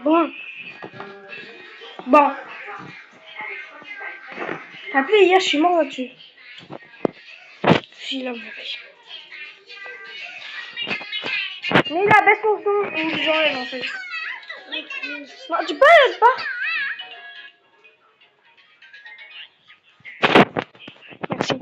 Bon. Bon. T'as appelé hier, je suis mort là-dessus. Si, là, mon réveil. Mais il baisse ton son ou j'enlève en fait. Non, tu peux pas. Merci.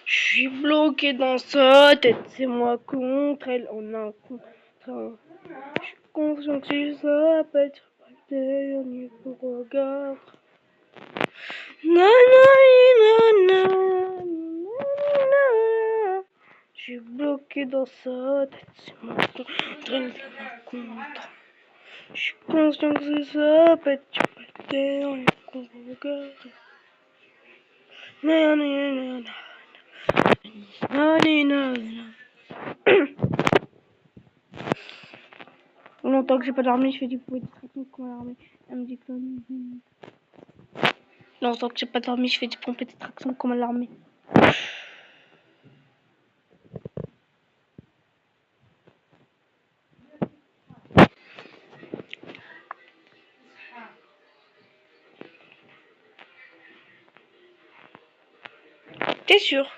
Je suis bloqué dans sa tête, c'est moi contre elle, on a un contrat. Je suis conscient que ça peut être pas le dernier regard. Je suis bloqué dans sa tête, c'est moi contre elle, on a un contrat. Je suis conscient que ça peut être pas le dernier regard. Longtemps que j'ai pas dormi, je fais du bruit de distraction comme à l'armée. Elle me dit que longtemps que j'ai pas dormi, je fais du pompe et distraction comme à l'armée. T'es sûr?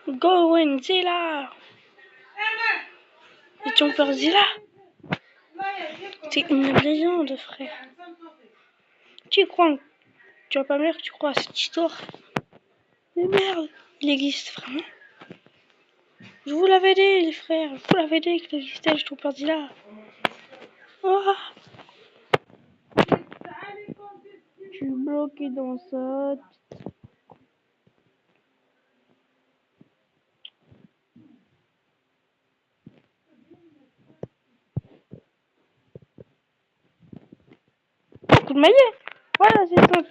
Go Zilla! Et Jumper Zilla? C'est une légende, frère. Tu crois? Tu vas pas me dire que tu crois à cette histoire? Mais merde, il existe vraiment. Je vous l'avais dit, les frères. Je vous l'avais dit qu'il existait, Jumper Zilla. Oh. Je suis bloqué dans ça. Coup de maillet. Voilà, c'est simple.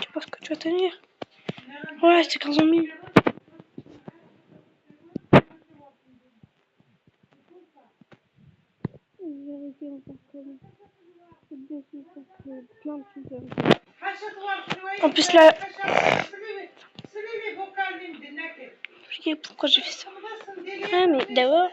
Tu penses que tu vas tenir? Ouais, c'est 15 000. Vérité encore comme. Plein de trucs. En plus là. Pourquoi j'ai fait ça? Ah mais d'abord.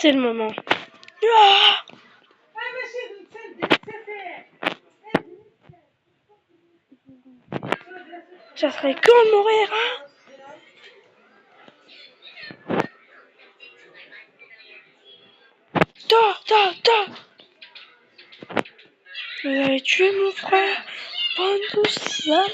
C'est le moment. Ah, ça serait quand de mourir, hein? Vous avez tué mon frère. Bande de salades.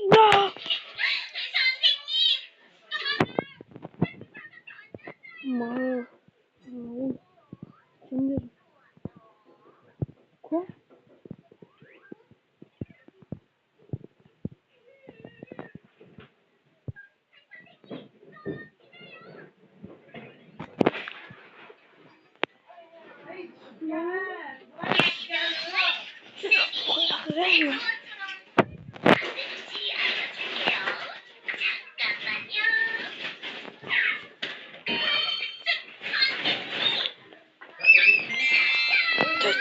Non. Non. Non. C'est mieux. Quoi? Reine.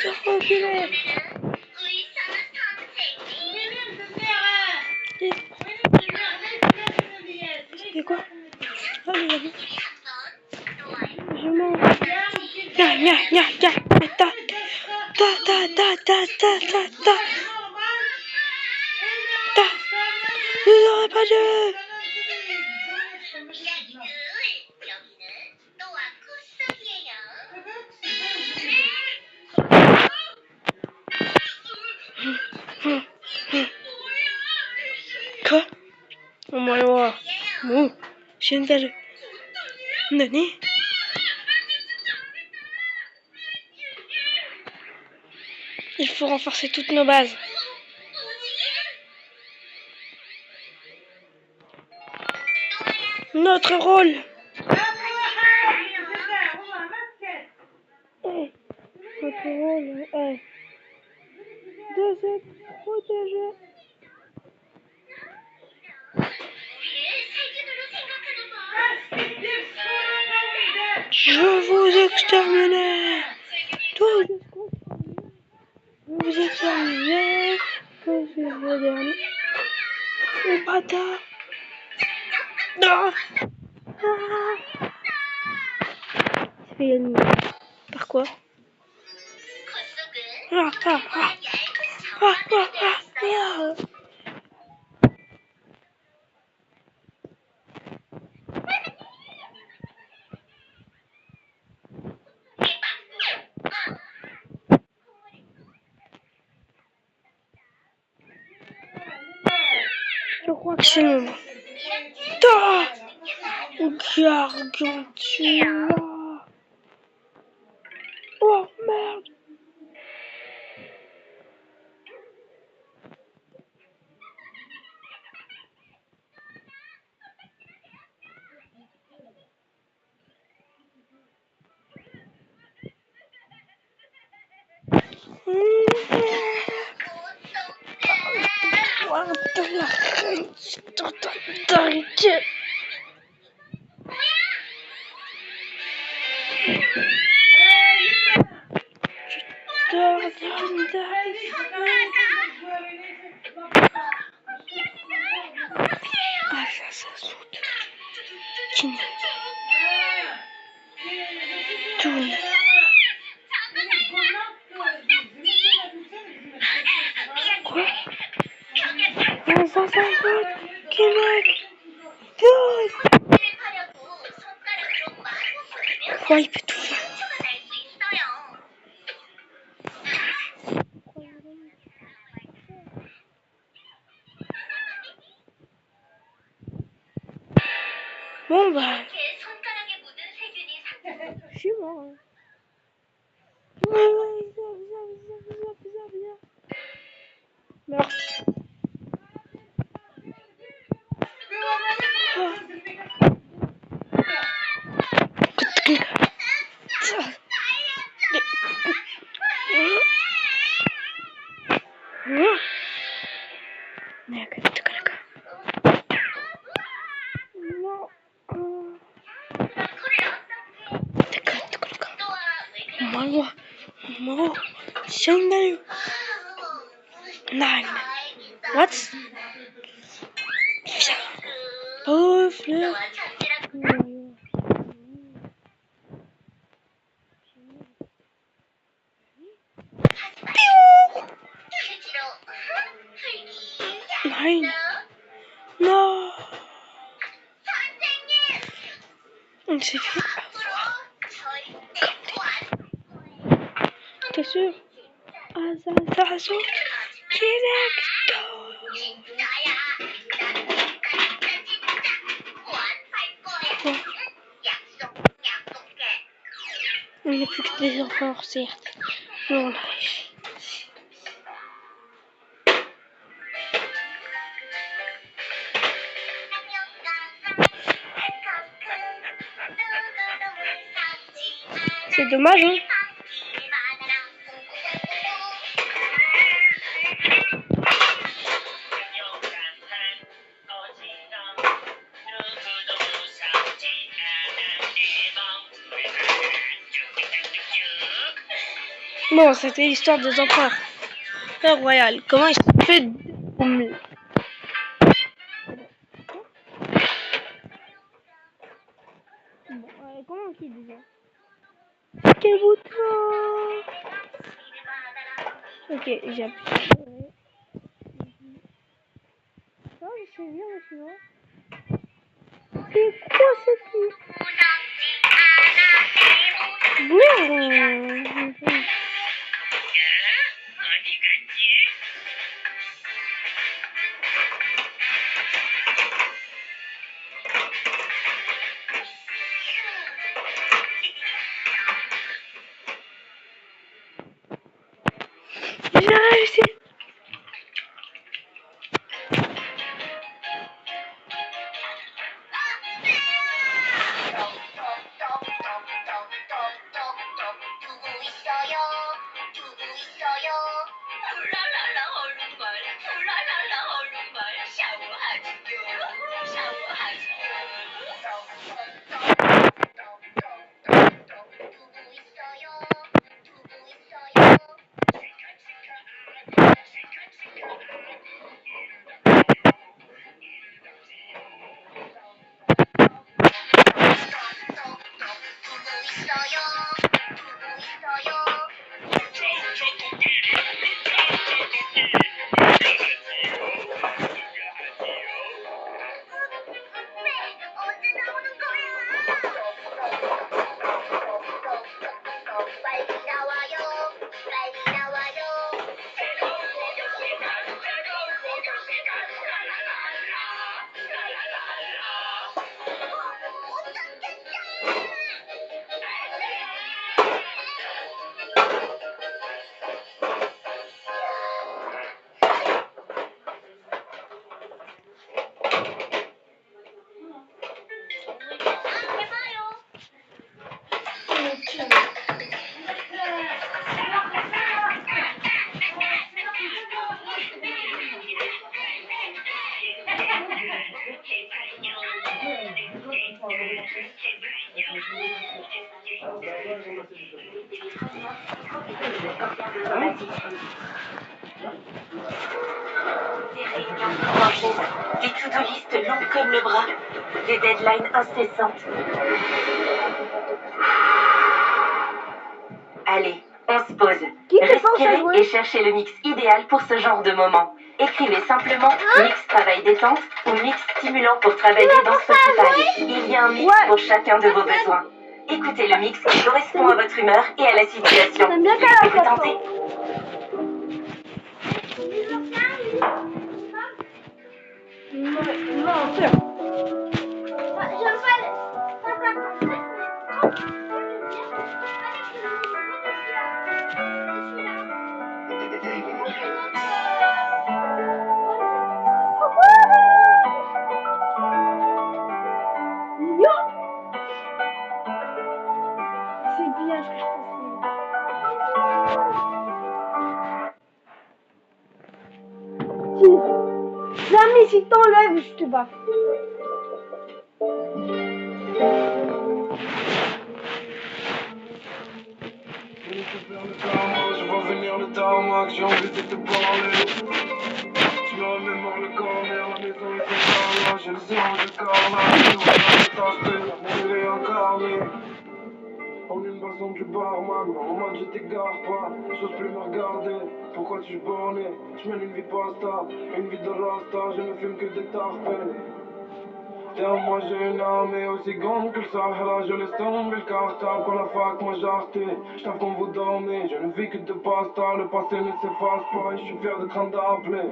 T'as reculé. C'est quoi? Allez, vas-y. Je mange. Ta. Vous aurez pas de... quoi? 어머요. 뭐? 신사를... 너니? Il faut renforcer toutes nos bases. Notre rôle. Notre rôle est de se protéger. Je vous exterminer. Vous exterminer. Que c'est le dernier. Le bâtard. Non. Il fait éliminer. Par quoi? Je crois que c'est le moment. Gargantua. Oh merde. T'arrêtes. Ah, ça saute. Tiens. Tourne. Quoi? Ah, ça saute. Québec. Good. Quoi, il peut tout faire. Bon bah, je suis mort. Ouais, viens. Meurs. Mo, Shingaru. Nine. What? Oh, fleur. Nine. Non. On s'est fait avoir. T'es sûr? Ah, ça saute. On n'est plus que des enfants, certes. Mais on arrive. C'est dommage, hein? Bon, c'était l'histoire des empereurs. Frère royal, comment il se fait comment on dit déjà? Quel bouton? Ok, j'ai appuyé. Oh, je sais bien, sinon. C'est quoi ce truc? J'ai réussi. Des réunions sans cesse, des to-do listes longues comme le bras, des deadlines incessantes. Allez, on se pose. Respirez et cherchez le mix idéal pour ce genre de moment. Écrivez simplement mix travail détente ou mix stimulant pour travailler dans Spotify. Il y a un mix pour chacun de vos besoins. Écoutez le mix qui correspond à votre humeur et à la situation. Vous tentez? C'est bien ce que je pensais. Jamais si t'enlèves, je te bats. Je vois venir le tarmac, j'ai envie de te parler. Tu m'as même dans le corps, mais à la maison il fait là. J'ai le sang, j'ai le carnage, je vois la est incarné. En une boisson du barman, on m'a dit t'égare pas, j'ose plus me regarder. Pourquoi tu borné? Je mène une vie pasta, une vie de rasta, je ne fume que des tarpes. Tiens, moi j'ai une armée aussi grande que le Sahara. Je laisse tomber le cartable quand la fac m'a jarté. J't'avoue quand vous dormez, je ne vis que de pasta. Le passé ne s'efface pas et je suis fier d'être un d'appeler.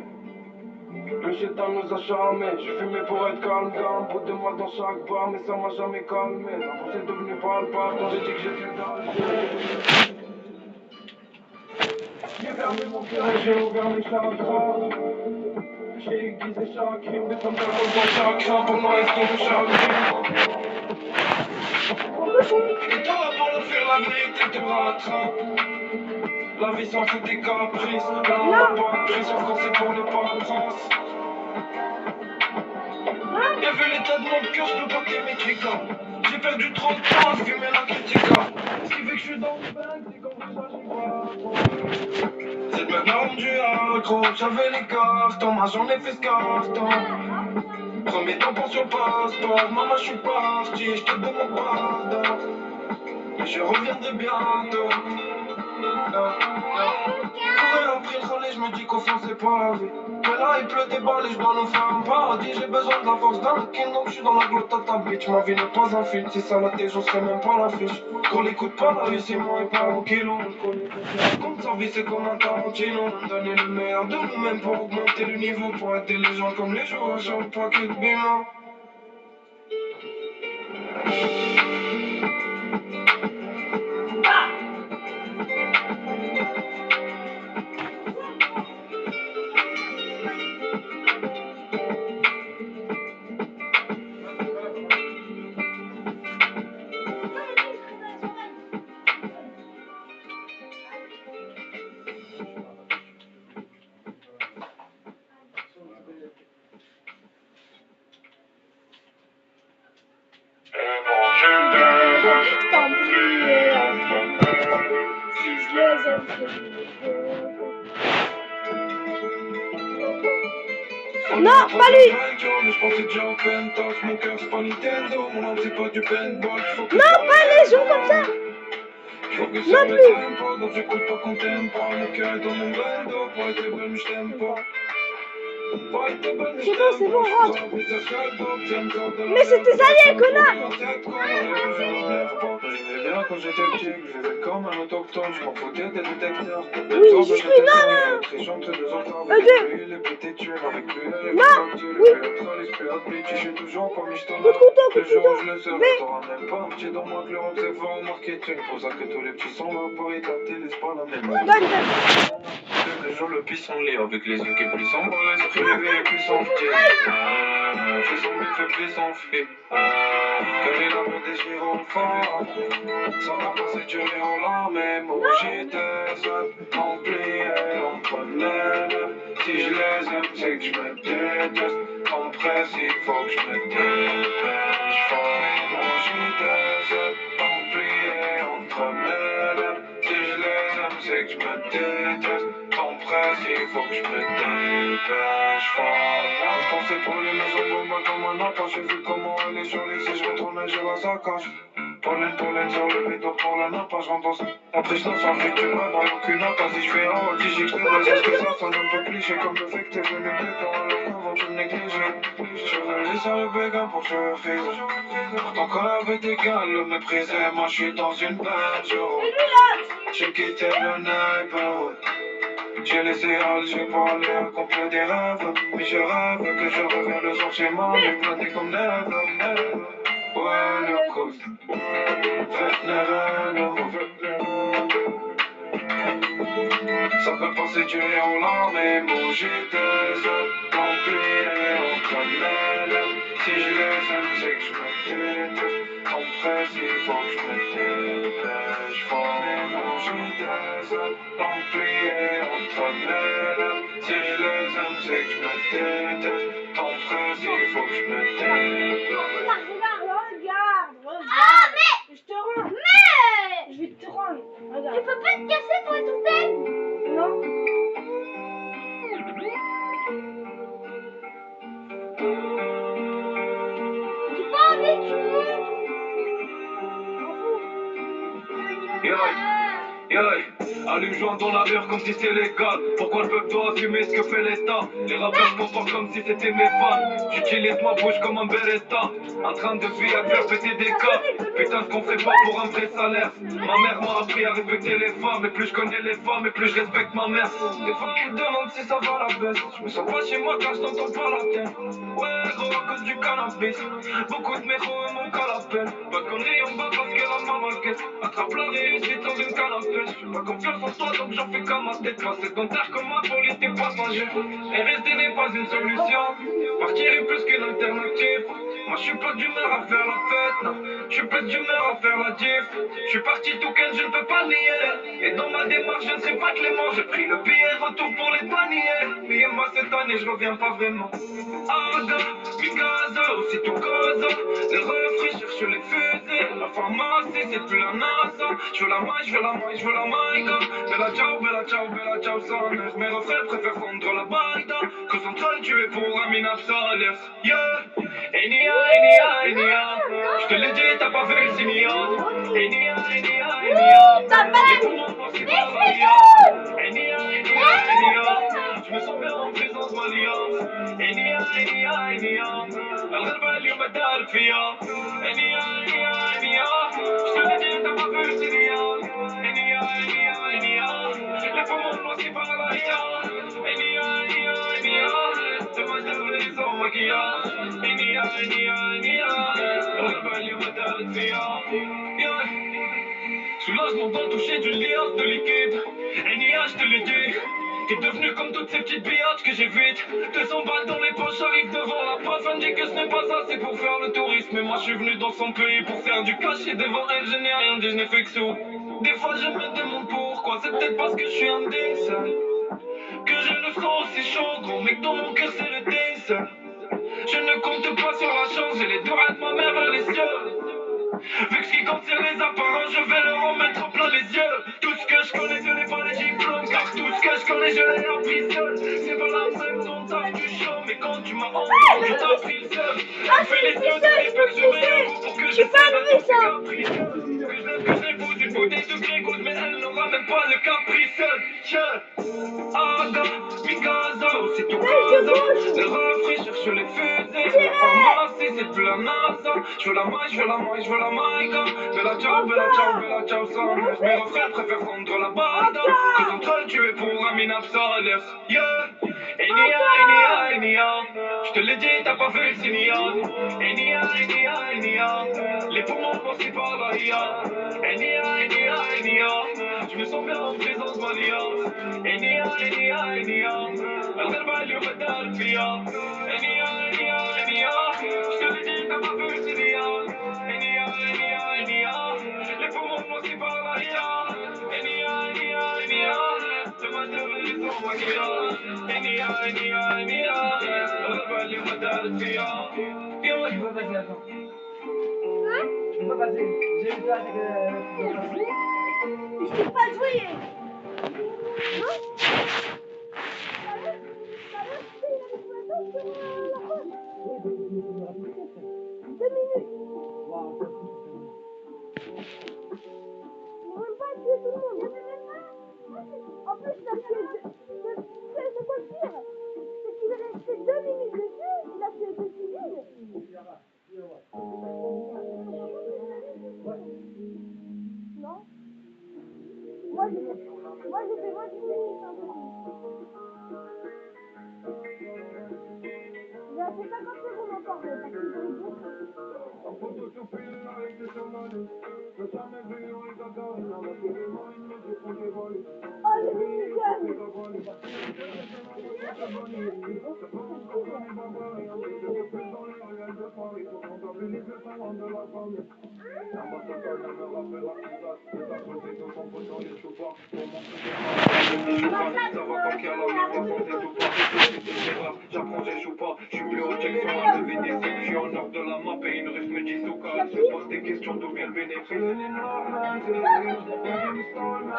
Le chétan nous a charmés, je fumé pour être calme. Un bout de moi dans chaque bar, mais ça m'a jamais calmé. La c'est devenu palpable quand j'ai dit que j'étais d'âge. J'ai fermé mon cœur et j'ai ouvert mes chakras. J'ai aiguisé chaque crime, des pantalons dans chaque craint pour moi esquiver chaque vie. Et toi pour le faire la vérité te rattrape. La vie s'en fout des caprices, là on n'a pas de prise, sauf quand c'est pour les paperasses. Y'a vu l'état de mon cœur, je peux pas t'aimer Chica. J'ai perdu trop de temps, je fumais la critica. Ce qui fait que je suis dans le bain, c'est quand ça j'y vois. C'est de la norme du accro, j'avais les cartons, ma journée fait ce carton. Premier tampon sur le passeport, maman je suis parti, je te demande pardon. Mais je reviendrai bientôt. Courir après le soleil, je me dis qu'au fond c'est pas la vie. Mais là il pleut des balles et je dois nous faire un paradis. J'ai besoin de la force d'un kingdom, je suis dans la glotte à ta bitch. Ma vie n'est pas un film, si ça la tête, j'en serais même pas l'affiche. Qu'on l'écoute pas la vie, c'est moi et pas au kilo. Comme sa vie c'est comme un Tarantino. On donne le meilleur de nous-mêmes pour augmenter le niveau. Pour être des légendes comme les joueurs sur le paquet de bilan. Non, pas lui. Non, pas les gens comme ça. Non plus. C'est bon, rentre. Mais c'était Zaliel, connard. Quand j'étais petit, je vivais comme un autochtone, je m'en foutais des détecteurs. Oui, juste lui, non. Les petits tueurs avec lui, je suis toujours pas micheton. Le jour où je le serai, t'auras même pas un petit dans moi que l'Europe c'est fort au marketing. Pour ça que tous les petits sont là, Paris, ta télé, c'est pas la même. Les gens le pissenlit avec les yeux qui plissent en bas, l'esprit levé plus en petit. Fais son bif et plus en fric. Comme il a mon désir au fond. Sans la pensée du rire la même où j'étais seul. Oublié entre mêmes. Si je les aime, c'est que je me déteste. En presse, il faut que je me dépêche. Où j'étais seul. Oublié entre mêmes. Si je les aime, c'est que je me déteste. Ton presse, il faut que je me dépêche fort. Je pensais pour les maisons, bon bah comme un enfant. J'ai vu comment elle est sur les si je retournais, je la saccage. Pollen sur le béton pour la nappe, je rentre dans ça. Après je sens vu que tu m'as dans aucune attaque. Si je fais un petit giga, est-ce que ça sonne un peu cliché comme le fait que t'es venu péter alors qu'avant tu me négligeais. Je veux laisser le béguin pour que je refuse. Pourtant quand la vie t'égale, le méprisait. Moi je suis dans une belle journée. J'ai quitté le neighborhood. J'ai laissé aller, j'ai pas allé accomplir des rêves. Mais je rêve que je reviens le soir chez moi, éclaté comme neige. Ouais, le coup, ça peut pas séduire en larmes et bouger des autres. Tant pis, entre mêmes. Si je les aime, c'est que je me déteste. Ton presse, il faut que je me dépêche. Faut bouger des autres. Tant pis, entre mêmes. Si je les aime, c'est que je me déteste. Ton presse, il faut que je me dépêche. Ah, mais je te rends. Mais je vais te rendre. Regarde. Tu peux pas te casser toi tout seul. Non. J'ai pas envie que tu montes. Allume joint dans la rue comme si c'était légal. Pourquoi le peuple doit assumer ce que fait l'État? Les rappeurs se comportent comme si c'était mes fans. J'utilise ma bouche comme un Beretta. En train de vie à faire péter des cas. Putain, ce qu'on ferait pas pour un vrai salaire. Ma mère m'a appris à respecter les femmes. Et plus je connais les femmes, et plus je respecte ma mère. Des fois qu'ils demandent si ça va la baisse. Je me sens pas chez moi quand je t'entends pas la tienne. Ouais, gros, à cause du cannabis. Beaucoup de métros et mon calapel. Pas de conneries, on va parce que la maman guette. Attrape la réussite dans une canne à pêche. J'ai pas confiance en toi donc j'en fais qu'à ma tête. Passer ton terre comme ma folie t'es passager. Et rester n'est pas une solution. Partir est plus qu'une alternative. Moi je suis pas d'humeur à faire la fête, non. Je suis plus d'humeur à faire la diff. Je suis parti tout calme, je ne peux pas nier. Et dans ma démarche je ne serai pas clément. J'ai pris le billet retour pour les paniers. Mais moi cette année je reviens pas vraiment. Aga, Mikasa, aussi tout Gaza. Les refrains cherchent les fusées. La pharmacie c'est plus la NASA. Je veux la maille, je veux la maille, je veux la maïga. Bella ciao, bella ciao, bella ciao, sans air. Mes refrains préfèrent fondre la baïda. Que son troll tué pour un minable salaire. Yeah, Enia, Enia, Enia. Je te l'ai dit, t'as pas fait le signon. Enia, Enia, Enia. Les poumons pensent pas la vie. Enia, Enia, Enia. Je me sens bien en présence d'alliance. Enia, Enia, Enia. الغربة اليوم بدار فيها. Enia, Enia, Enia. Je te l'ai dit, t'as pas fait le signon. Enia, Enia, Enia. Les poumons pensent pas la vie. Enia, Enia, Enia. Demain je devrais sans maquillage. Enia, Enia, Enia. الغربة اليوم بدار فيها. Soulagement dans toucher du liard de liquide. Nia, je te l'ai dit. T'es devenu comme toutes ces petites biatches que j'évite. 200 balles dans les poches, j'arrive devant la poste. Elle me dit que ce n'est pas assez pour faire le tourisme. Mais moi je suis venu dans son pays pour faire du cash. Et devant elle, je n'ai rien dit, je n'ai fait que sous. Des fois je me demande pourquoi. C'est peut-être parce que je suis indécent que j'ai le sang aussi chaud, gros. Mais que dans mon cœur c'est le diesel. Je ne compte pas sur la chance. J'ai les deux rats de ma mère vers les cieux. Vu que ce qui compte c'est les apparences, je vais leur en mettre en plein les yeux. Tout ce que je connais, je n'ai pas les diplômes. Car tout ce que je connais, je l'ai appris seul. C'est pas la même dont t'as du show. Mais quand tu m'as entendu, tu t'as pris le seul. Tu fais les yeux, tu peux que je mets pour que je sais pas ça. Que je l'ai foutu une bouteille de Grégoude, mais elle n'aura même pas le caprice. Aga, Mikasa, c'est tout Gaza. Les refrains cherchent les fusées. La pharmacie, c'est plus la NASA. Je veux la maille, je veux la maille, je veux la maïga. Bella ciao, bella ciao, bella ciao, sans air. Mes refrains préfèrent fondre la banda. Que son troll tué pour un minable salaire. Yeah, Enia, Enia, Enia. Je te l'ai dit, t'as pas fait le signon. Enia, Enia, Enia. Les poumons pensent par la IA. Enia, Enia, Enia. Je me sens bien en présence d'alliance. Enia, Enia, Enia. الغربة اليوم بدار فيها. Enia, Enia, Enia. Je te l'ai dit, t'as pas fait le signon. Enia, Enia, Enia. Les poumons pensent par la IA. Enia, Enia, Enia. Demain je devrais sans maquillage. Enia, Enia, Enia. الغربة اليوم بدار فيها. Je peux passer, attends. Je peux passer. J'ai eu peur que... Je t'ai pas joué. En plus, il a fait c'est quoi le pire? C'est qu'il est resté 2 minutes dessus, il a fait 2 minutes. Non? Moi j'ai fait 20 minutes un peu plus. J'ai fait 50 secondes encore, mais parce qu'il voulait dire. Oh le minigun! J'apprends, j'échoue pas, je suis plus au check sur un levé des cibles, je suis en nord de la map et une russe me dit Souka, elle se pose des questions d'où vient le bénéfice. Non, ça c'est vraiment cool.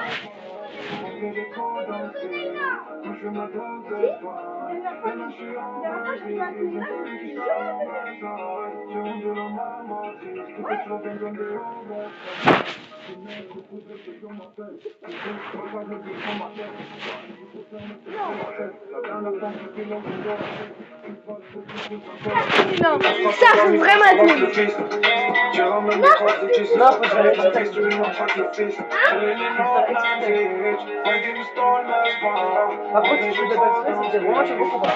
Après, si je faisais pas exprès, c'était vraiment j'ai beaucoup pas.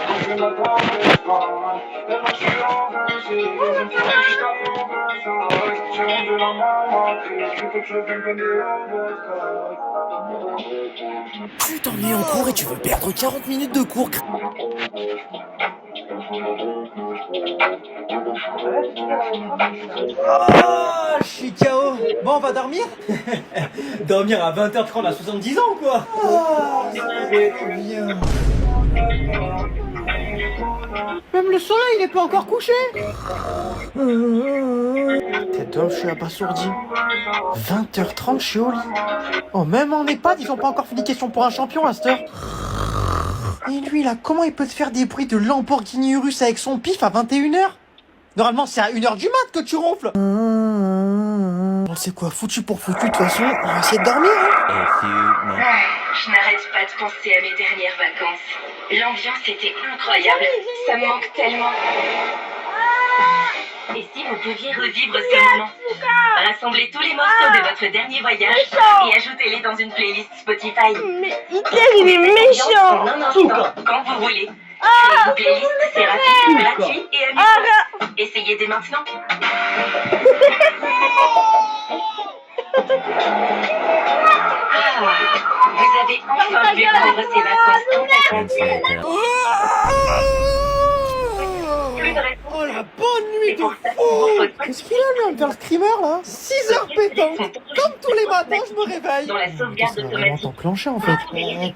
Tu t'ennuies en cours et tu veux perdre 40 minutes de cours. Ah, je suis KO. Bon, on va dormir. Dormir à 20h30 à 70 ans ou quoi? Ah, c'est bien. Même le soleil, il est pas encore couché. Tête d'homme, je suis abasourdi. 20h30, je suis au lit. Oh, même en EHPAD, ils ont pas encore fini question pour un champion à cette heure. Et lui, là, comment il peut te faire des bruits de Lamborghini Urus avec son pif à 21h? Normalement, c'est à 1h du mat que tu ronfles. On sait quoi, foutu pour foutu, de toute façon, on va essayer de dormir, hein. Je n'arrête pas de penser à mes dernières vacances. L'ambiance était incroyable. Ça me manque tellement. Et si vous pouviez revivre ce moment? Rassemblez tous les morceaux de votre dernier voyage et ajoutez-les dans une playlist Spotify. Mais Hitler il est méchant. En un instant, quand vous voulez. Créez une playlist, c'est rapide, gratuit et amusant. Essayez dès maintenant. Vous avez enfin pu prendre ces vacances complètement. Plus de réponse. Oh, la bonne nuit de fou. Qu'est-ce qu'il a, lui, un girl screamer, là? 6 heures pétantes. Comme tous les matins, je me réveille. Dans la sauvegarde Ça va vraiment automatique. t'enclencher, en fait.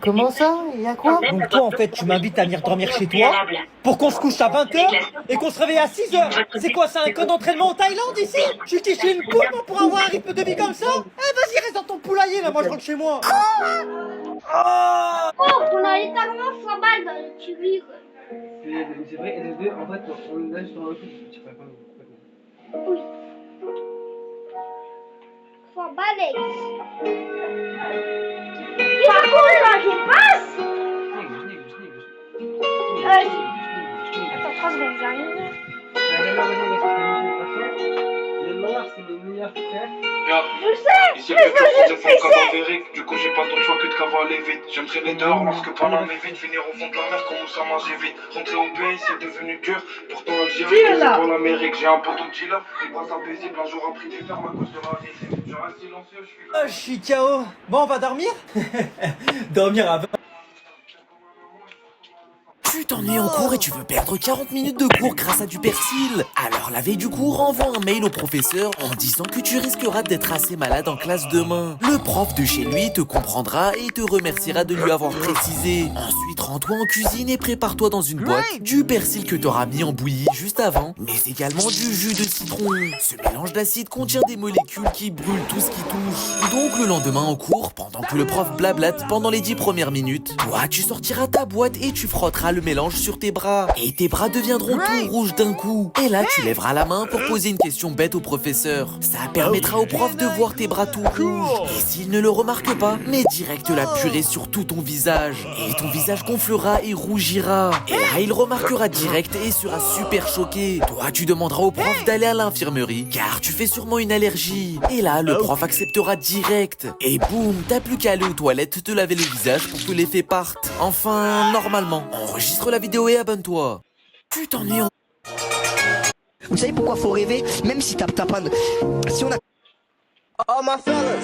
Comment ça? Il y a quoi? Donc toi, en fait, tu m'invites à venir dormir chez toi pour qu'on se couche à 20h et qu'on se réveille à 6h. C'est quoi, c'est un camp d'entraînement en Thaïlande, ici? Je suis tiché une poule, moi, pour avoir un rythme de vie comme ça? Eh, vas-y, reste dans ton poulailler, là, moi, je rentre chez moi. Oh, on a littéralement 100 balles dans le tuerie, quoi. C'est vrai, et les deux, en fait, on nage sur un truc, je sais pas comment. Oui. 100 balles. Par contre, là, je passe. Attends, 3 secondes, j'arrive. Les noirs, c'est les meilleurs frères. Je sais, Ici, mais le je font cadavérique. Du coup, j'ai pas d'autre choix que de cavaler vite. J'aime traîner dehors parce que pendant mes vides, finir au fond de la mer, comme ça manger vite. Rentrer au pays, c'est devenu dur. Pourtant, Algérie, c'est pour l'Amérique. J'ai un poteau de dealer, il passe impaisible. Un jour après, du ferme à cause de la vie. Je reste silencieux, je suis. Ah, je suis KO. Bon, on va dormir? Dormir à 20. Tu t'ennuies en cours et tu veux perdre 40 minutes de cours grâce à du persil. Alors la veille du cours, envoie un mail au professeur en disant que tu risqueras d'être assez malade en classe demain. Le prof de chez lui te comprendra et te remerciera de lui avoir précisé. Ensuite, rends-toi en cuisine et prépare-toi dans une boîte du persil que t'auras mis en bouillie juste avant, mais également du jus de citron. Ce mélange d'acide contient des molécules qui brûlent tout ce qui touche. Donc le lendemain en cours, pendant que le prof blablate pendant les 10 premières minutes, toi tu sortiras ta boîte et tu frotteras le mélange mélange sur tes bras. Et tes bras deviendront tout rouges d'un coup. Et là, tu lèveras la main pour poser une question bête au professeur. Ça permettra au prof de voir tes bras tout rouges. Et s'il ne le remarque pas, mets direct la purée sur tout ton visage. Et ton visage gonflera et rougira. Et là, il remarquera direct et sera super choqué. Toi, tu demanderas au prof d'aller à l'infirmerie, car tu fais sûrement une allergie. Et là, le prof acceptera direct. Et boum, t'as plus qu'à aller aux toilettes te laver le visage pour que l'effet parte. Enfin, normalement. Enregistre la vidéo et abonne-toi. Tu t'ennuies. Vous savez pourquoi faut rêver? Même si t'as pas de... Si on a... Oh my fellas!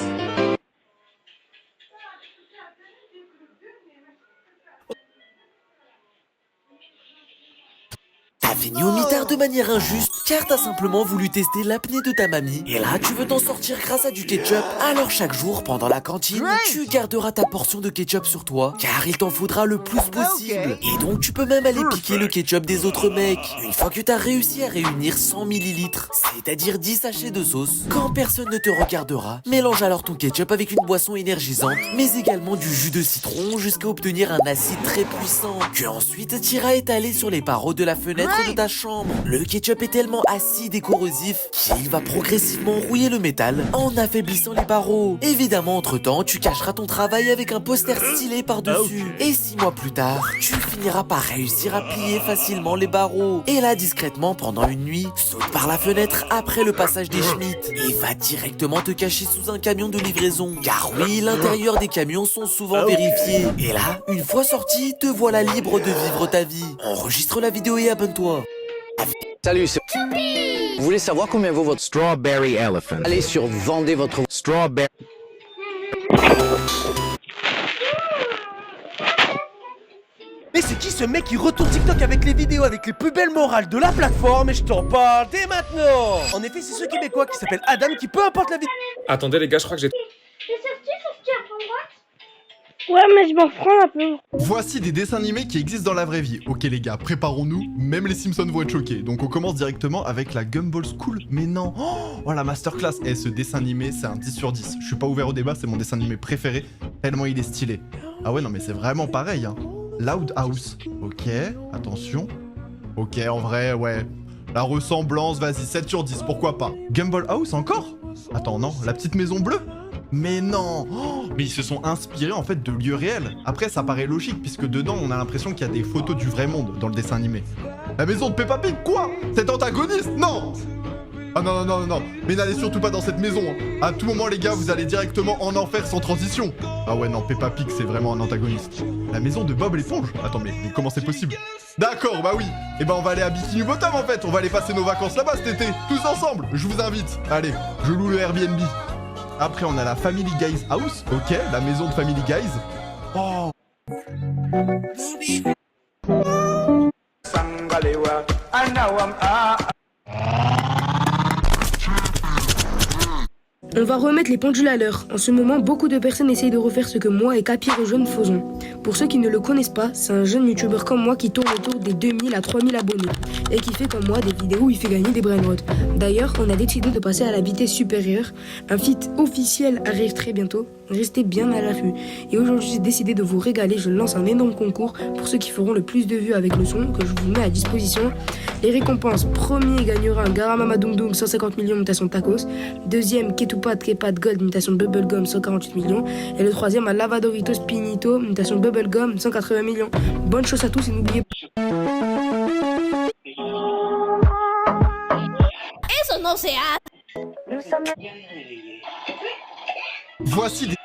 T'as fini au mitard de manière injuste, car t'as simplement voulu tester l'apnée de ta mamie. Et là, tu veux t'en sortir grâce à du ketchup. Alors chaque jour, pendant la cantine, tu garderas ta portion de ketchup sur toi, car il t'en faudra le plus possible. Et donc, tu peux même aller piquer le ketchup des autres mecs. Une fois que t'as réussi à réunir 100 millilitres, c'est-à-dire 10 sachets de sauce, quand personne ne te regardera, mélange alors ton ketchup avec une boisson énergisante, mais également du jus de citron jusqu'à obtenir un acide très puissant, que ensuite t'iras étaler sur les barreaux de la fenêtre de ta chambre. Le ketchup est tellement acide et corrosif qu'il va progressivement rouiller le métal en affaiblissant les barreaux. Évidemment, entre-temps, tu cacheras ton travail avec un poster stylé par-dessus. Et 6 mois plus tard, tu finiras par réussir à plier facilement les barreaux. Et là, discrètement, pendant une nuit, saute par la fenêtre après le passage des Schmitt et va directement te cacher sous un camion de livraison. Car oui, l'intérieur des camions sont souvent vérifiés. Et là, une fois sorti, te voilà libre de vivre ta vie. Enregistre la vidéo et abonne-toi. Salut, c'est... Vous voulez savoir combien vaut votre Strawberry Elephant? Allez sur vendez votre Strawberry... Mais c'est qui ce mec qui retourne TikTok avec les vidéos avec les plus belles morales de la plateforme? Et je t'en parle dès maintenant. En effet, c'est ce Québécois qui s'appelle Adam qui, peu importe la vidéo... Attendez les gars, je crois que j'ai... Ouais, mais je m'en prends un peu. Voici des dessins animés qui existent dans la vraie vie. Ok les gars, préparons-nous, même les Simpsons vont être choqués. Donc on commence directement avec la Gumball School. Mais non, oh la masterclass. Eh, ce dessin animé, c'est un 10 sur 10. Je suis pas ouvert au débat, c'est mon dessin animé préféré, tellement il est stylé. Ah ouais, non mais c'est vraiment pareil, hein. Loud House, ok, attention. Ok, en vrai, ouais. La ressemblance, vas-y, 7 sur 10, pourquoi pas. Gumball House encore? Attends, non, la petite maison bleue? Mais non, mais ils se sont inspirés en fait de lieux réels. Après ça paraît logique puisque dedans on a l'impression qu'il y a des photos du vrai monde dans le dessin animé. La maison de Peppa Pig, quoi? Cet antagoniste? Non. Ah non, non, non, non, mais n'allez surtout pas dans cette maison. À tout moment les gars, vous allez directement en enfer sans transition. Ah ouais non, Peppa Pig c'est vraiment un antagoniste. La maison de Bob l'éponge? Attends mais comment c'est possible? D'accord, bah oui. Et bah on va aller à Bikini Bottom en fait. On va aller passer nos vacances là-bas cet été. Tous ensemble, je vous invite. Allez, je loue le Airbnb. Après, on a la Family Guys House. Ok, la maison de Family Guys. Oh. On va remettre les pendules à l'heure. En ce moment, beaucoup de personnes essayent de refaire ce que moi et Capi Rejeune faisons. Pour ceux qui ne le connaissent pas, c'est un jeune youtubeur comme moi qui tourne autour des 2000 à 3000 abonnés et qui fait comme moi des vidéos où il fait gagner des brainrots. D'ailleurs, on a décidé de passer à la vitesse supérieure. Un feat officiel arrive très bientôt. Restez bien à l'affût. Et aujourd'hui, j'ai décidé de vous régaler. Je lance un énorme concours pour ceux qui feront le plus de vues avec le son que je vous mets à disposition. Les récompenses: premier gagnera un Garamama Dung Dung 150 millions mutation tacos. Deuxième, Ketupat Kepat Gold mutation Bubblegum 148 millions. Et le troisième, un Lavadoritos Pinito mutation Bubblegum 180 millions. Bonne chance à tous et n'oubliez pas. Eso no se hace. Voici des...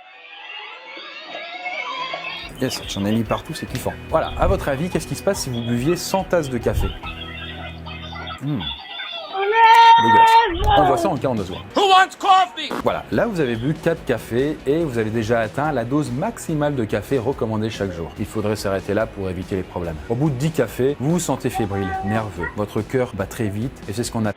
Yes, j'en ai mis partout, c'est kiffant. Voilà, à votre avis, qu'est-ce qui se passe si vous buviez 100 tasses de café? Dégueulasse. On voit ça en cas en 2 secondes. Voilà, là vous avez bu 4 cafés et vous avez déjà atteint la dose maximale de café recommandée chaque jour. Il faudrait s'arrêter là pour éviter les problèmes. Au bout de 10 cafés, vous vous sentez fébrile, nerveux, votre cœur bat très vite et c'est ce qu'on a...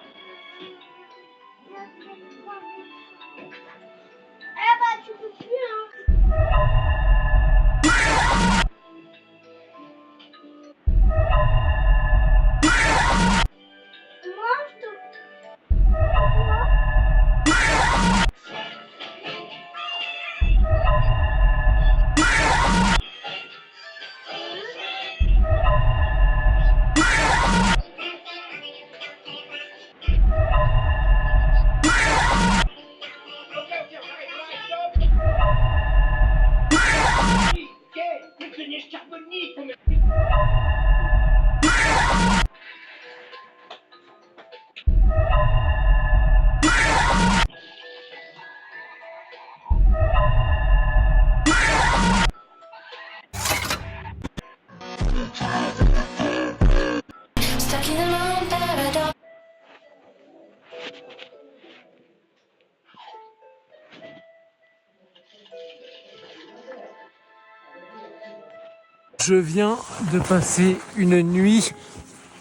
Je viens de passer une nuit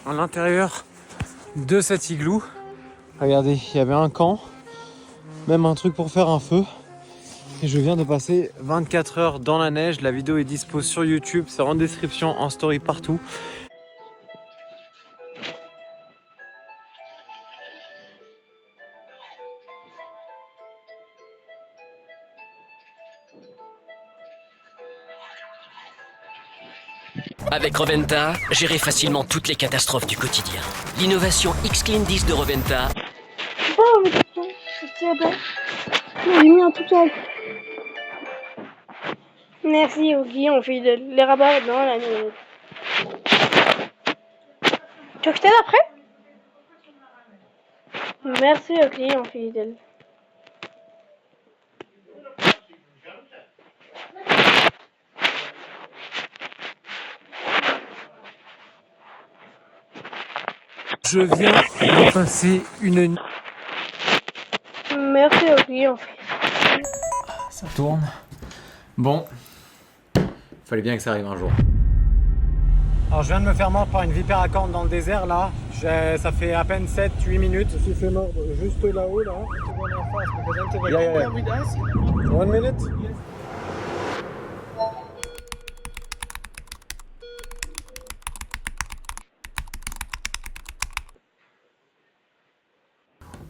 à l'intérieur de cet igloo. Regardez, il y avait un camp, même un truc pour faire un feu. Et je viens de passer 24 heures dans la neige. La vidéo est dispo sur YouTube, c'est en description, en story partout. Avec Roventa, gérez facilement toutes les catastrophes du quotidien. L'innovation X-Clean 10 de Roventa. Oh, mais c'est bien. J'ai mis un tout seul. Merci aux clients fidèles. Les rabats dans la nuit. Tu veux que je t'aide après? Merci aux clients fidèles. Je viens de passer une nuit. Merci aux clients. Ça tourne. Bon. Fallait bien que ça arrive un jour. Alors je viens de me faire mordre par une vipère à cornes dans le désert là. Ça fait à peine 7-8 minutes. Je me suis fait mordre juste là-haut là. Yeah. 1 minute.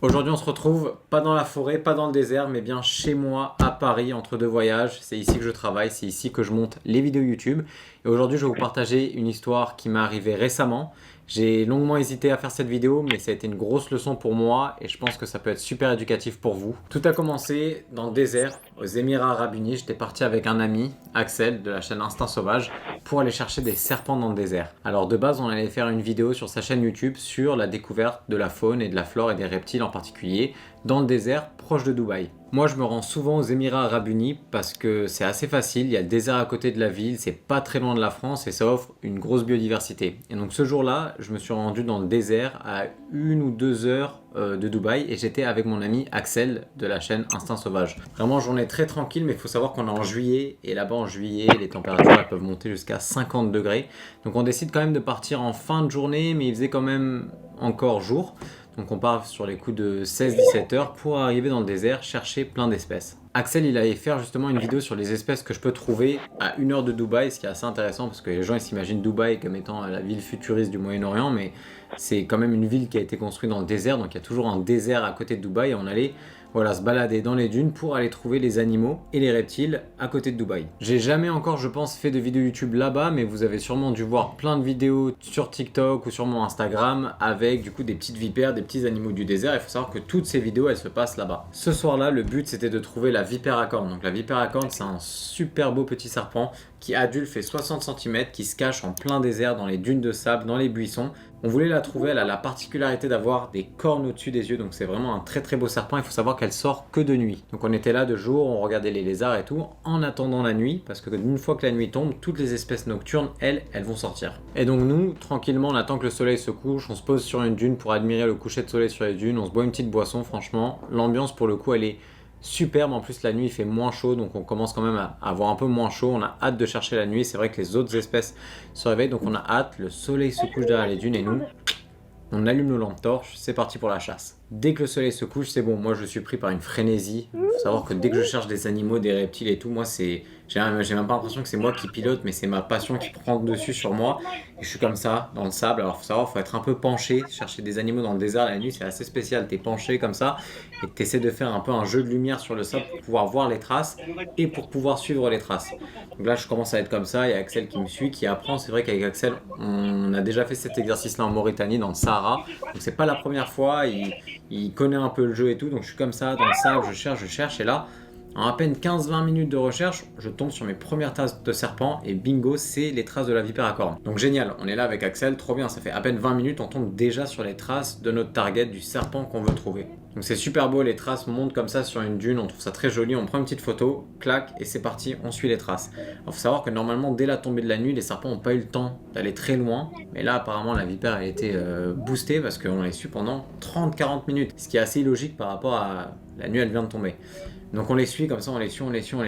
Aujourd'hui on se retrouve pas dans la forêt, pas dans le désert, mais bien chez moi à Paris entre deux voyages. C'est ici que je travaille, c'est ici que je monte les vidéos YouTube. Et aujourd'hui je vais vous partager une histoire qui m'est arrivée récemment. J'ai longuement hésité à faire cette vidéo, mais ça a été une grosse leçon pour moi et je pense que ça peut être super éducatif pour vous. Tout a commencé dans le désert, aux Émirats Arabes Unis. J'étais parti avec un ami, Axel, de la chaîne Instinct Sauvage, pour aller chercher des serpents dans le désert. Alors de base, on allait faire une vidéo sur sa chaîne YouTube sur la découverte de la faune et de la flore et des reptiles en particulier dans le désert proche de Dubaï. Moi, je me rends souvent aux Émirats Arabes Unis parce que c'est assez facile. Il y a le désert à côté de la ville, c'est pas très loin de la France et ça offre une grosse biodiversité. Et donc ce jour-là, je me suis rendu dans le désert à 1 ou 2 heures de Dubaï et j'étais avec mon ami Axel de la chaîne Instinct Sauvage. Vraiment journée très tranquille, mais il faut savoir qu'on est en juillet et là-bas en juillet, les températures elles peuvent monter jusqu'à 50 degrés. Donc on décide quand même de partir en fin de journée, mais il faisait quand même encore jour. Donc on part sur les coups de 16-17 heures pour arriver dans le désert chercher plein d'espèces. Axel il allait faire justement une vidéo sur les espèces que je peux trouver à 1 heure de Dubaï, ce qui est assez intéressant parce que les gens ils s'imaginent Dubaï comme étant la ville futuriste du Moyen-Orient, mais c'est quand même une ville qui a été construite dans le désert, donc il y a toujours un désert à côté de Dubaï et on allait se balader dans les dunes pour aller trouver les animaux et les reptiles à côté de Dubaï. J'ai jamais encore, je pense, fait de vidéo YouTube là-bas, mais vous avez sûrement dû voir plein de vidéos sur TikTok ou sur mon Instagram avec du coup des petites vipères, des petits animaux du désert. Il faut savoir que toutes ces vidéos, elles se passent là-bas. Ce soir-là, le but c'était de trouver la vipère à cornes. Donc la vipère à cornes, c'est un super beau petit serpent qui adulte fait 60 cm, qui se cache en plein désert dans les dunes de sable, dans les buissons. On voulait la trouver, elle a la particularité d'avoir des cornes au-dessus des yeux, donc c'est vraiment un très très beau serpent. Il faut savoir qu'elle sort que de nuit. Donc on était là de jour, on regardait les lézards et tout, en attendant la nuit, parce que une fois que la nuit tombe, toutes les espèces nocturnes, elles vont sortir. Et donc nous, tranquillement, on attend que le soleil se couche, on se pose sur une dune pour admirer le coucher de soleil sur les dunes, on se boit une petite boisson, franchement, l'ambiance pour le coup elle est superbe. En plus la nuit il fait moins chaud, donc on commence quand même à avoir un peu moins chaud. On a hâte de chercher la nuit, c'est vrai que les autres espèces se réveillent, donc on a hâte. Le soleil se couche derrière les dunes et nous on allume nos lampes torches, c'est parti pour la chasse. Dès que le soleil se couche, c'est bon, moi je suis pris par une frénésie. Il faut savoir que dès que je cherche des animaux, des reptiles et tout, moi j'ai même pas l'impression que c'est moi qui pilote, mais c'est ma passion qui prend dessus sur moi. Et je suis comme ça, dans le sable. Alors faut savoir, faut être un peu penché, chercher des animaux dans le désert la nuit, c'est assez spécial. T'es penché comme ça et t'essaies de faire un peu un jeu de lumière sur le sable pour pouvoir voir les traces et pour pouvoir suivre les traces. Donc là je commence à être comme ça, il y a Axel qui me suit, qui apprend. C'est vrai qu'avec Axel, on a déjà fait cet exercice-là en Mauritanie, dans le Sahara. Donc c'est pas la première fois, il connaît un peu le jeu et tout, donc je suis comme ça dans le sable, je cherche et là En à peine 15-20 minutes de recherche, je tombe sur mes premières traces de serpent et bingo, c'est les traces de la vipère à cornes. Donc génial, on est là avec Axel, trop bien, ça fait à peine 20 minutes, on tombe déjà sur les traces de notre target, du serpent qu'on veut trouver. Donc c'est super beau, les traces montent comme ça sur une dune, on trouve ça très joli, on prend une petite photo, clac, et c'est parti, on suit les traces. Alors faut savoir que normalement, dès la tombée de la nuit, les serpents n'ont pas eu le temps d'aller très loin, mais là apparemment la vipère a été boostée parce qu'on les suit pendant 30-40 minutes, ce qui est assez illogique par rapport à la nuit elle vient de tomber. Donc on les suit comme ça, on les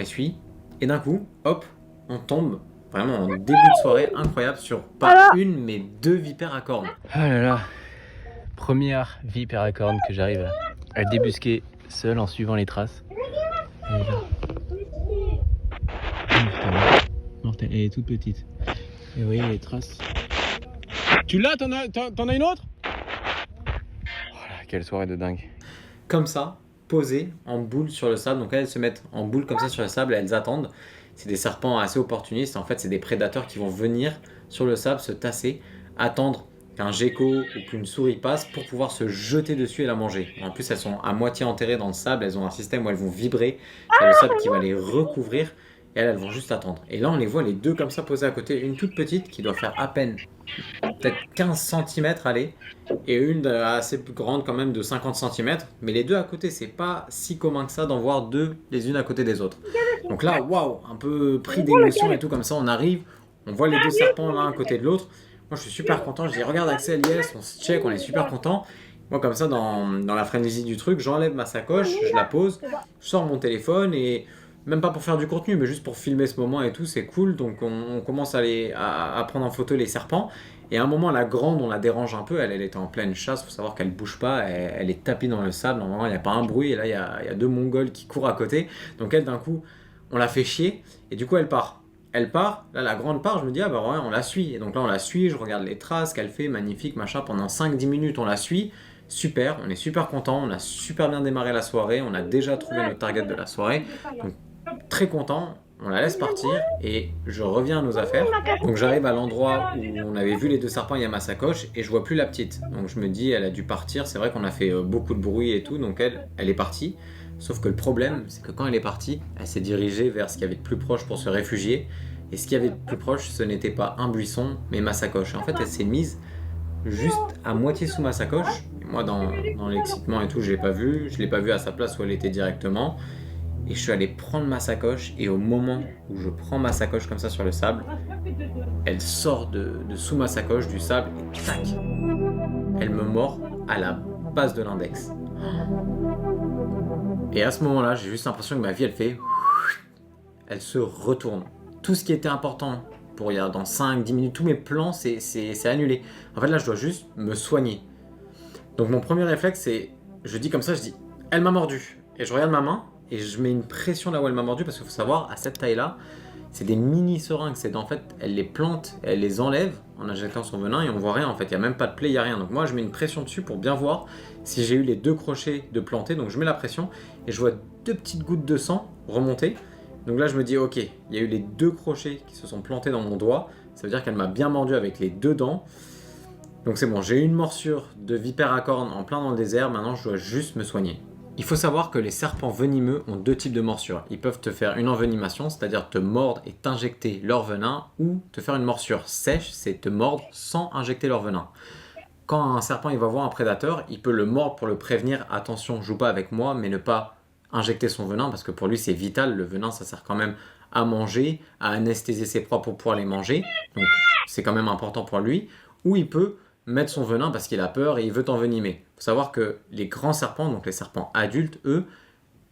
suit, et d'un coup, hop, on tombe vraiment en début de soirée incroyable sur pas une mais 2 vipères à cornes. Ah là là, première vipère à cornes que j'arrive à débusquer seul en suivant les traces. Elle est là. Mortelle, elle est toute petite. Et vous voyez les traces. Tu l'as, t'en as une autre? Voilà, quelle soirée de dingue. Comme ça, posées en boule sur le sable, donc elles se mettent en boule comme ça sur le sable et elles attendent. C'est des serpents assez opportunistes, en fait c'est des prédateurs qui vont venir sur le sable, se tasser, attendre qu'un gecko ou qu'une souris passe pour pouvoir se jeter dessus et la manger. En plus elles sont à moitié enterrées dans le sable, elles ont un système où elles vont vibrer, c'est le sable qui va les recouvrir et elles vont juste attendre. Et là on les voit les deux comme ça posées à côté, une toute petite qui doit faire à peine peut-être 15 cm aller, et une assez grande quand même de 50 cm, mais les deux à côté c'est pas si commun que ça d'en voir deux les unes à côté des autres. Donc là waouh, un peu pris d'émotion et tout comme ça, on arrive, on voit les deux serpents l'un à côté de l'autre. Moi je suis super content, je dis regarde Axel, yes, on se check, on est super content. Moi comme ça dans la frénésie du truc, j'enlève ma sacoche, je la pose, je sors mon téléphone et même pas pour faire du contenu, mais juste pour filmer ce moment et tout, c'est cool. Donc on commence à prendre en photo les serpents. Et à un moment, la grande, on la dérange un peu, elle était en pleine chasse, faut savoir qu'elle bouge pas, elle est tapie dans le sable, normalement il n'y a pas un bruit, et là il y a deux Mongols qui courent à côté. Donc elle d'un coup, on la fait chier, et du coup elle part. Elle part, là la grande part, je me dis ah bah ouais, on la suit. Et donc là on la suit, je regarde les traces qu'elle fait, magnifique, machin, pendant 5-10 minutes on la suit. Super, on est super content, on a super bien démarré la soirée, on a déjà trouvé notre target de la soirée. Donc, très content, on la laisse partir et je reviens à nos affaires. Donc j'arrive à l'endroit où on avait vu les deux serpents, il y a ma sacoche et je vois plus la petite. Donc je me dis elle a dû partir, c'est vrai qu'on a fait beaucoup de bruit et tout, donc elle est partie. Sauf que le problème, c'est que quand elle est partie, elle s'est dirigée vers ce qu'il y avait de plus proche pour se réfugier. Et ce qu'il y avait de plus proche, ce n'était pas un buisson, mais ma sacoche. Et en fait, elle s'est mise juste à moitié sous ma sacoche. Et moi, dans l'excitement et tout, je l'ai pas vue. Je l'ai pas vue à sa place où elle était directement. Et je suis allé prendre ma sacoche. Et au moment où je prends ma sacoche comme ça sur le sable, elle sort de sous ma sacoche du sable et tac, elle me mord à la base de l'index. Et à ce moment-là, j'ai juste l'impression que ma vie, elle se retourne. Tout ce qui était important pour dans 5-10 minutes, tous mes plans, c'est annulé. En fait, là, je dois juste me soigner. Donc, mon premier réflexe, c'est, je dis comme ça, je dis, elle m'a mordu. Et je regarde ma main et je mets une pression là où elle m'a mordu parce qu'il faut savoir, à cette taille-là, c'est des mini seringues. C'est en fait, elle les plante, elle les enlève en injectant son venin et on voit rien en fait. Il n'y a même pas de plaie, il n'y a rien. Donc moi, je mets une pression dessus pour bien voir si j'ai eu les deux crochets de planter. Donc je mets la pression et je vois 2 petites gouttes de sang remonter. Donc là, je me dis, ok, il y a eu les 2 crochets qui se sont plantés dans mon doigt. Ça veut dire qu'elle m'a bien mordu avec les 2 dents. Donc c'est bon, j'ai eu une morsure de vipère à cornes en plein dans le désert. Maintenant, je dois juste me soigner. Il faut savoir que les serpents venimeux ont 2 types de morsures. Ils peuvent te faire une envenimation, c'est-à-dire te mordre et t'injecter leur venin, ou te faire une morsure sèche, c'est te mordre sans injecter leur venin. Quand un serpent il va voir un prédateur, il peut le mordre pour le prévenir, attention, joue pas avec moi, mais ne pas injecter son venin, parce que pour lui c'est vital, le venin ça sert quand même à manger, à anesthésier ses proies pour pouvoir les manger, donc c'est quand même important pour lui, ou il peut mettre son venin parce qu'il a peur et il veut t'envenimer. Il faut savoir que les grands serpents, donc les serpents adultes, eux,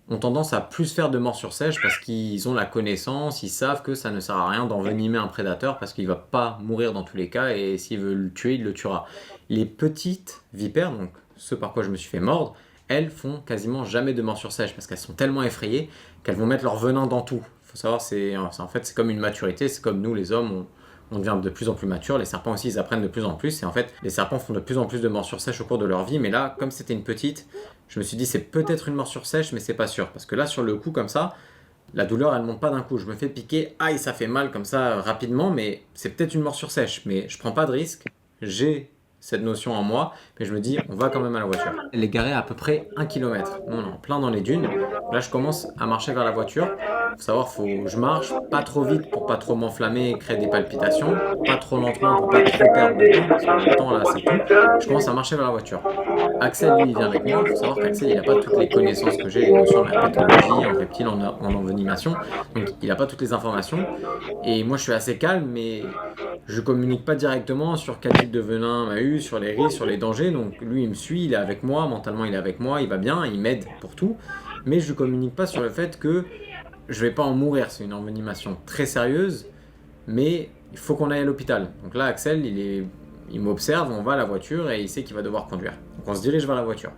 ont tendance à plus faire de morsures sèches parce qu'ils ont la connaissance, ils savent que ça ne sert à rien d'envenimer un prédateur parce qu'il ne va pas mourir dans tous les cas et s'il veut le tuer, il le tuera. Les petites vipères, donc ce par quoi je me suis fait mordre, elles font quasiment jamais de morsures sèches parce qu'elles sont tellement effrayées qu'elles vont mettre leur venin dans tout. Il faut savoir, en fait, c'est comme une maturité, c'est comme nous les hommes, on devient de plus en plus mature, les serpents aussi ils apprennent de plus en plus et en fait les serpents font de plus en plus de morsures sèches au cours de leur vie, mais là comme c'était une petite, je me suis dit c'est peut-être une morsure sèche mais c'est pas sûr, parce que là sur le coup comme ça, la douleur elle monte pas d'un coup, je me fais piquer, aïe ça fait mal comme ça rapidement, mais c'est peut-être une morsure sèche, mais je prends pas de risque, j'ai cette notion en moi, mais je me dis on va quand même à la voiture. Elle est garée à peu près 1 km, nous on est en plein dans les dunes, Là, je commence à marcher vers la voiture. Faut savoir, je marche pas trop vite pour pas trop m'enflammer et créer des palpitations, pas trop lentement pour pas trop perdre de temps, parce que le temps là c'est tout. Je commence à marcher vers la voiture. Axel, lui, il vient avec moi. Il faut savoir qu'Axel, il n'a pas toutes les connaissances que j'ai, les notions de la pétologie, en reptile, en envenimation. Donc, il n'a pas toutes les informations. Et moi, je suis assez calme, mais je communique pas directement sur quel type de venin m'a eu, sur les risques, sur les dangers. Donc, lui, il me suit, il est avec moi, mentalement, il est avec moi, il va bien, il m'aide pour tout. Mais je ne communique pas sur le fait que je ne vais pas en mourir. C'est une envenimation très sérieuse, mais il faut qu'on aille à l'hôpital. Donc là, Axel, il m'observe, on va à la voiture et il sait qu'il va devoir conduire. Donc on se dirige vers la voiture.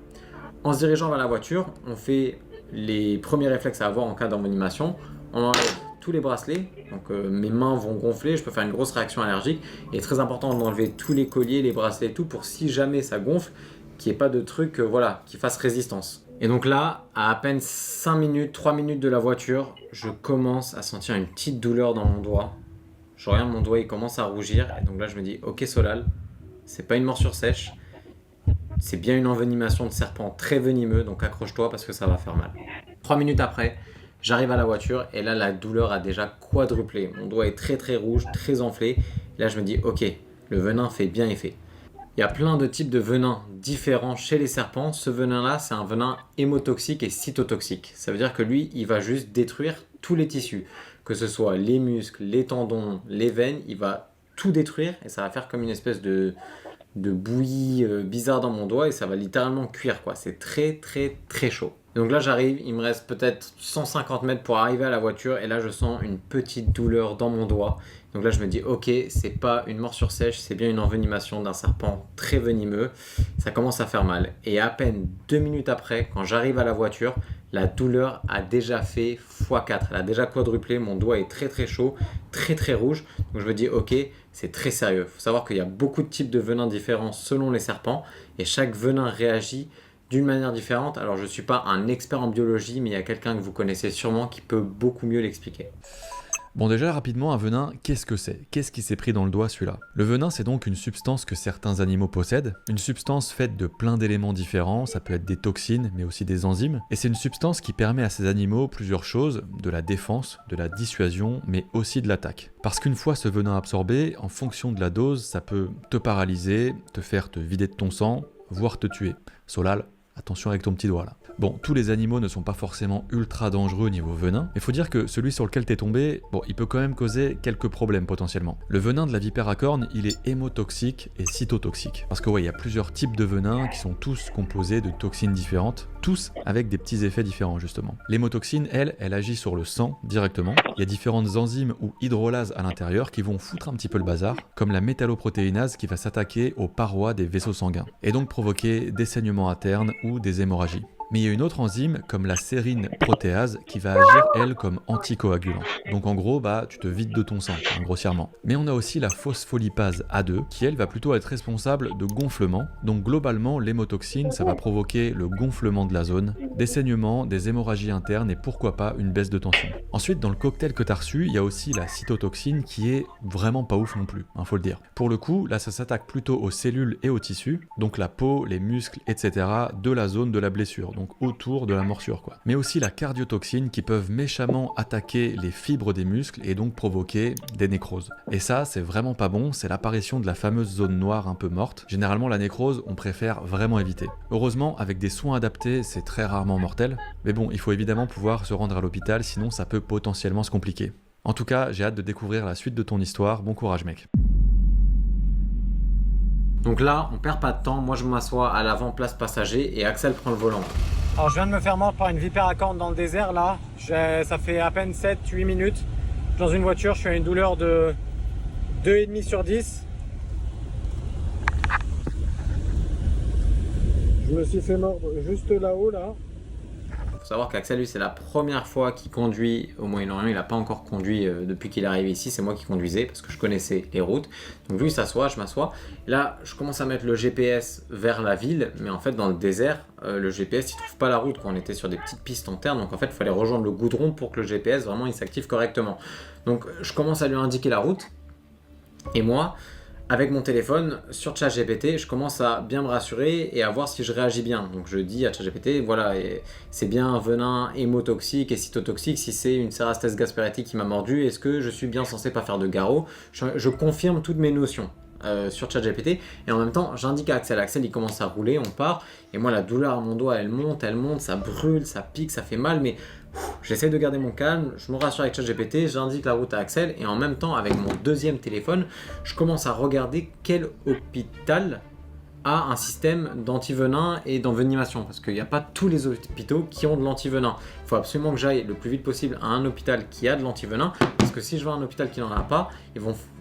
En se dirigeant vers la voiture, on fait les premiers réflexes à avoir en cas d'envenimation. On enlève tous les bracelets, donc mes mains vont gonfler, je peux faire une grosse réaction allergique. Et il est très important d'enlever tous les colliers, les bracelets, tout pour si jamais ça gonfle, qu'il n'y ait pas de truc qui fasse résistance. Et donc là, à peine 5 minutes, 3 minutes de la voiture, je commence à sentir une petite douleur dans mon doigt. Je regarde mon doigt, il commence à rougir. Et donc là, je me dis, ok Solal, c'est pas une morsure sèche. C'est bien une envenimation de serpent très venimeux, donc accroche-toi parce que ça va faire mal. 3 minutes après, j'arrive à la voiture et là, la douleur a déjà quadruplé. Mon doigt est très très rouge, très enflé. Et là, je me dis, ok, le venin fait bien effet. Il y a plein de types de venins différents chez les serpents. Ce venin-là, c'est un venin hémotoxique et cytotoxique. Ça veut dire que lui, il va juste détruire tous les tissus. Que ce soit les muscles, les tendons, les veines, il va tout détruire et ça va faire comme une espèce de bouillie bizarre dans mon doigt et ça va littéralement cuire, quoi. C'est très très très chaud. Donc là, j'arrive, il me reste peut-être 150 mètres pour arriver à la voiture et là, je sens une petite douleur dans mon doigt. Donc là, je me dis, ok, c'est pas une morsure sèche, c'est bien une envenimation d'un serpent très venimeux. Ça commence à faire mal. Et à peine 2 minutes après, quand j'arrive à la voiture, la douleur a déjà fait x4. Elle a déjà quadruplé. Mon doigt est très très chaud, très très rouge. Donc je me dis, ok, c'est très sérieux. Il faut savoir qu'il y a beaucoup de types de venins différents selon les serpents. Et chaque venin réagit d'une manière différente. Alors je ne suis pas un expert en biologie, mais il y a quelqu'un que vous connaissez sûrement qui peut beaucoup mieux l'expliquer. Bon déjà rapidement, un venin, qu'est-ce que c'est? Qu'est-ce qui s'est pris dans le doigt celui-là? Le venin, c'est donc une substance que certains animaux possèdent, une substance faite de plein d'éléments différents, ça peut être des toxines mais aussi des enzymes, et c'est une substance qui permet à ces animaux plusieurs choses, de la défense, de la dissuasion, mais aussi de l'attaque. Parce qu'une fois ce venin absorbé, en fonction de la dose, ça peut te paralyser, te faire te vider de ton sang, voire te tuer. Solal, attention avec ton petit doigt là. Bon, tous les animaux ne sont pas forcément ultra dangereux au niveau venin, mais faut dire que celui sur lequel t'es tombé, bon, il peut quand même causer quelques problèmes potentiellement. Le venin de la vipère à cornes, il est hémotoxique et cytotoxique. Parce que ouais, il y a plusieurs types de venins qui sont tous composés de toxines différentes, tous avec des petits effets différents justement. L'hémotoxine, elle agit sur le sang directement. Il y a différentes enzymes ou hydrolases à l'intérieur qui vont foutre un petit peu le bazar, comme la métalloprotéinase qui va s'attaquer aux parois des vaisseaux sanguins, et donc provoquer des saignements internes ou des hémorragies. Mais il y a une autre enzyme, comme la sérine protéase, qui va agir, elle, comme anticoagulant. Donc en gros, tu te vides de ton sang, grossièrement. Mais on a aussi la phospholipase A2, qui elle va plutôt être responsable de gonflement. Donc globalement, l'hémotoxine, ça va provoquer le gonflement de la zone, des saignements, des hémorragies internes et pourquoi pas une baisse de tension. Ensuite, dans le cocktail que tu as reçu, il y a aussi la cytotoxine qui est vraiment pas ouf non plus, faut le dire. Pour le coup, là ça s'attaque plutôt aux cellules et aux tissus, donc la peau, les muscles, etc. de la zone de la blessure. Donc autour de la morsure quoi. Mais aussi la cardiotoxine qui peuvent méchamment attaquer les fibres des muscles et donc provoquer des nécroses. Et ça c'est vraiment pas bon, c'est l'apparition de la fameuse zone noire un peu morte. Généralement la nécrose on préfère vraiment éviter. Heureusement avec des soins adaptés c'est très rarement mortel, mais bon il faut évidemment pouvoir se rendre à l'hôpital sinon ça peut potentiellement se compliquer. En tout cas j'ai hâte de découvrir la suite de ton histoire, bon courage mec. Donc là, on perd pas de temps. Moi, je m'assois à l'avant, place passager, et Axel prend le volant. Alors, je viens de me faire mordre par une vipère à cornes dans le désert, là. Ça fait à peine 7-8 minutes. Dans une voiture, je suis à une douleur de 2,5 sur 10. Je me suis fait mordre juste là-haut, là. Faut savoir qu'Axel, lui, c'est la première fois qu'il conduit au Moyen-Orient. Il n'a pas encore conduit depuis qu'il est arrivé ici. C'est moi qui conduisais parce que je connaissais les routes. Donc lui, il s'assoit, je m'assois. Là, je commence à mettre le GPS vers la ville. Mais en fait, dans le désert, le GPS, il ne trouve pas la route. Quand on était sur des petites pistes en terre. Donc en fait, il fallait rejoindre le goudron pour que le GPS, vraiment, il s'active correctement. Donc je commence à lui indiquer la route. Et moi, avec mon téléphone sur ChatGPT, je commence à bien me rassurer et à voir si je réagis bien. Donc je dis à ChatGPT, voilà, c'est bien un venin hémotoxique et cytotoxique. Si c'est une Cerastes gasperiti qui m'a mordu, est-ce que je suis bien censé pas faire de garrot? Je confirme toutes mes notions sur ChatGPT et en même temps j'indique à Axel. Axel il commence à rouler, on part et moi la douleur à mon doigt elle monte, ça brûle, ça pique, ça fait mal, mais j'essaie de garder mon calme, je me rassure avec ChatGPT, j'indique la route à Axel et en même temps avec mon deuxième téléphone, je commence à regarder quel hôpital a un système d'antivenin et d'envenimation parce qu'il n'y a pas tous les hôpitaux qui ont de l'antivenin. Il faut absolument que j'aille le plus vite possible à un hôpital qui a de l'antivenin parce que si je vais à un hôpital qui n'en a pas,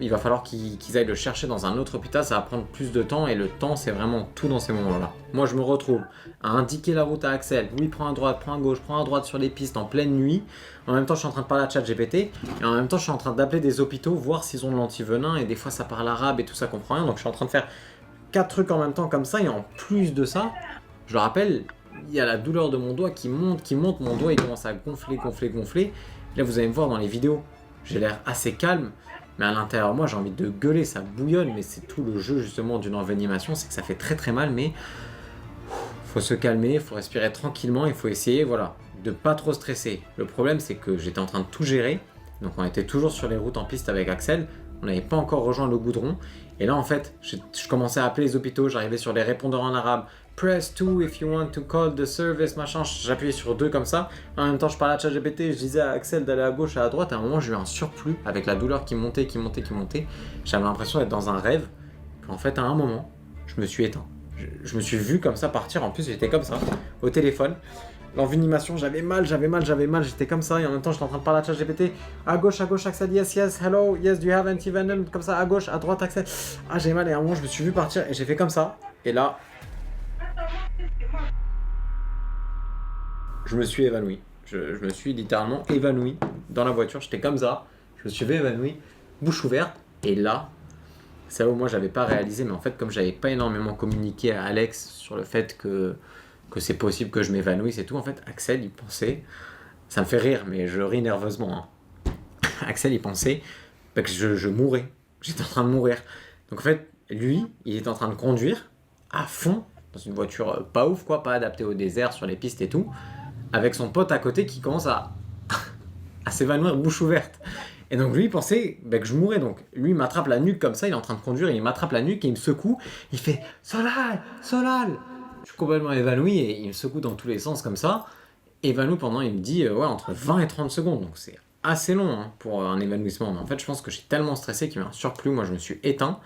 il va falloir qu'ils aillent le chercher dans un autre hôpital, ça va prendre plus de temps et le temps c'est vraiment tout dans ces moments-là. Moi je me retrouve à indiquer la route à Axel, oui prends à droite, prends à gauche, prends à droite sur les pistes en pleine nuit, en même temps je suis en train de parler à ChatGPT et en même temps je suis en train d'appeler des hôpitaux, voir s'ils ont de l'antivenin et des fois ça parle arabe et tout ça comprend rien, donc je suis en train de faire 4 trucs en même temps comme ça et en plus de ça, je le rappelle, il y a la douleur de mon doigt qui monte, mon doigt il commence à gonfler. Là vous allez me voir dans les vidéos, j'ai l'air assez calme, mais à l'intérieur moi j'ai envie de gueuler, ça bouillonne, mais c'est tout le jeu justement d'une envenimation, c'est que ça fait très mal, mais faut se calmer, faut respirer tranquillement, il faut essayer voilà, de pas trop stresser. Le problème c'est que j'étais en train de tout gérer, donc on était toujours sur les routes en piste avec Axel, on n'avait pas encore rejoint le goudron, et là en fait je commençais à appeler les hôpitaux, j'arrivais sur les répondeurs en arabe, press 2 if you want to call the service, machin, j'appuyais sur 2 comme ça, en même temps je parlais à ChatGPT, je disais à Axel d'aller à gauche, à droite, à un moment j'ai eu un surplus avec la douleur qui montait, j'avais l'impression d'être dans un rêve, qu'en fait à un moment je me suis éteint, je me suis vu comme ça partir, en plus j'étais comme ça, au téléphone, l'envenimation, j'avais mal, j'étais comme ça, et en même temps j'étais en train de parler à ChatGPT, à gauche Axel, yes, hello, yes, do you have anti-venom, comme ça, à gauche, à droite Axel, ah j'ai mal, et à un moment je me suis vu partir, et j'ai fait comme ça, et là, je me suis évanoui, je me suis littéralement évanoui dans la voiture, j'étais comme ça, je me suis évanoui, bouche ouverte, et là, c'est là où moi j'avais pas réalisé, mais en fait comme j'avais pas énormément communiqué à Alex sur le fait que c'est possible que je m'évanouisse et tout, en fait Axel il pensait, ça me fait rire mais je ris nerveusement, hein. Axel il pensait que je mourais, j'étais en train de mourir, donc en fait lui il était en train de conduire à fond dans une voiture pas ouf quoi, pas adaptée au désert sur les pistes et tout, avec son pote à côté qui commence à s'évanouir bouche ouverte. Et donc lui il pensait que je mourais, donc lui il m'attrape la nuque comme ça, il est en train de conduire, et il m'attrape la nuque et il me secoue, il fait Solal, je suis complètement évanoui et il me secoue dans tous les sens comme ça, évanoui pendant, il me dit ouais, entre 20 et 30 secondes, donc c'est assez long hein, pour un évanouissement, mais en fait je pense que j'ai tellement stressé qu'il y a eu un surplus, moi je me suis éteint,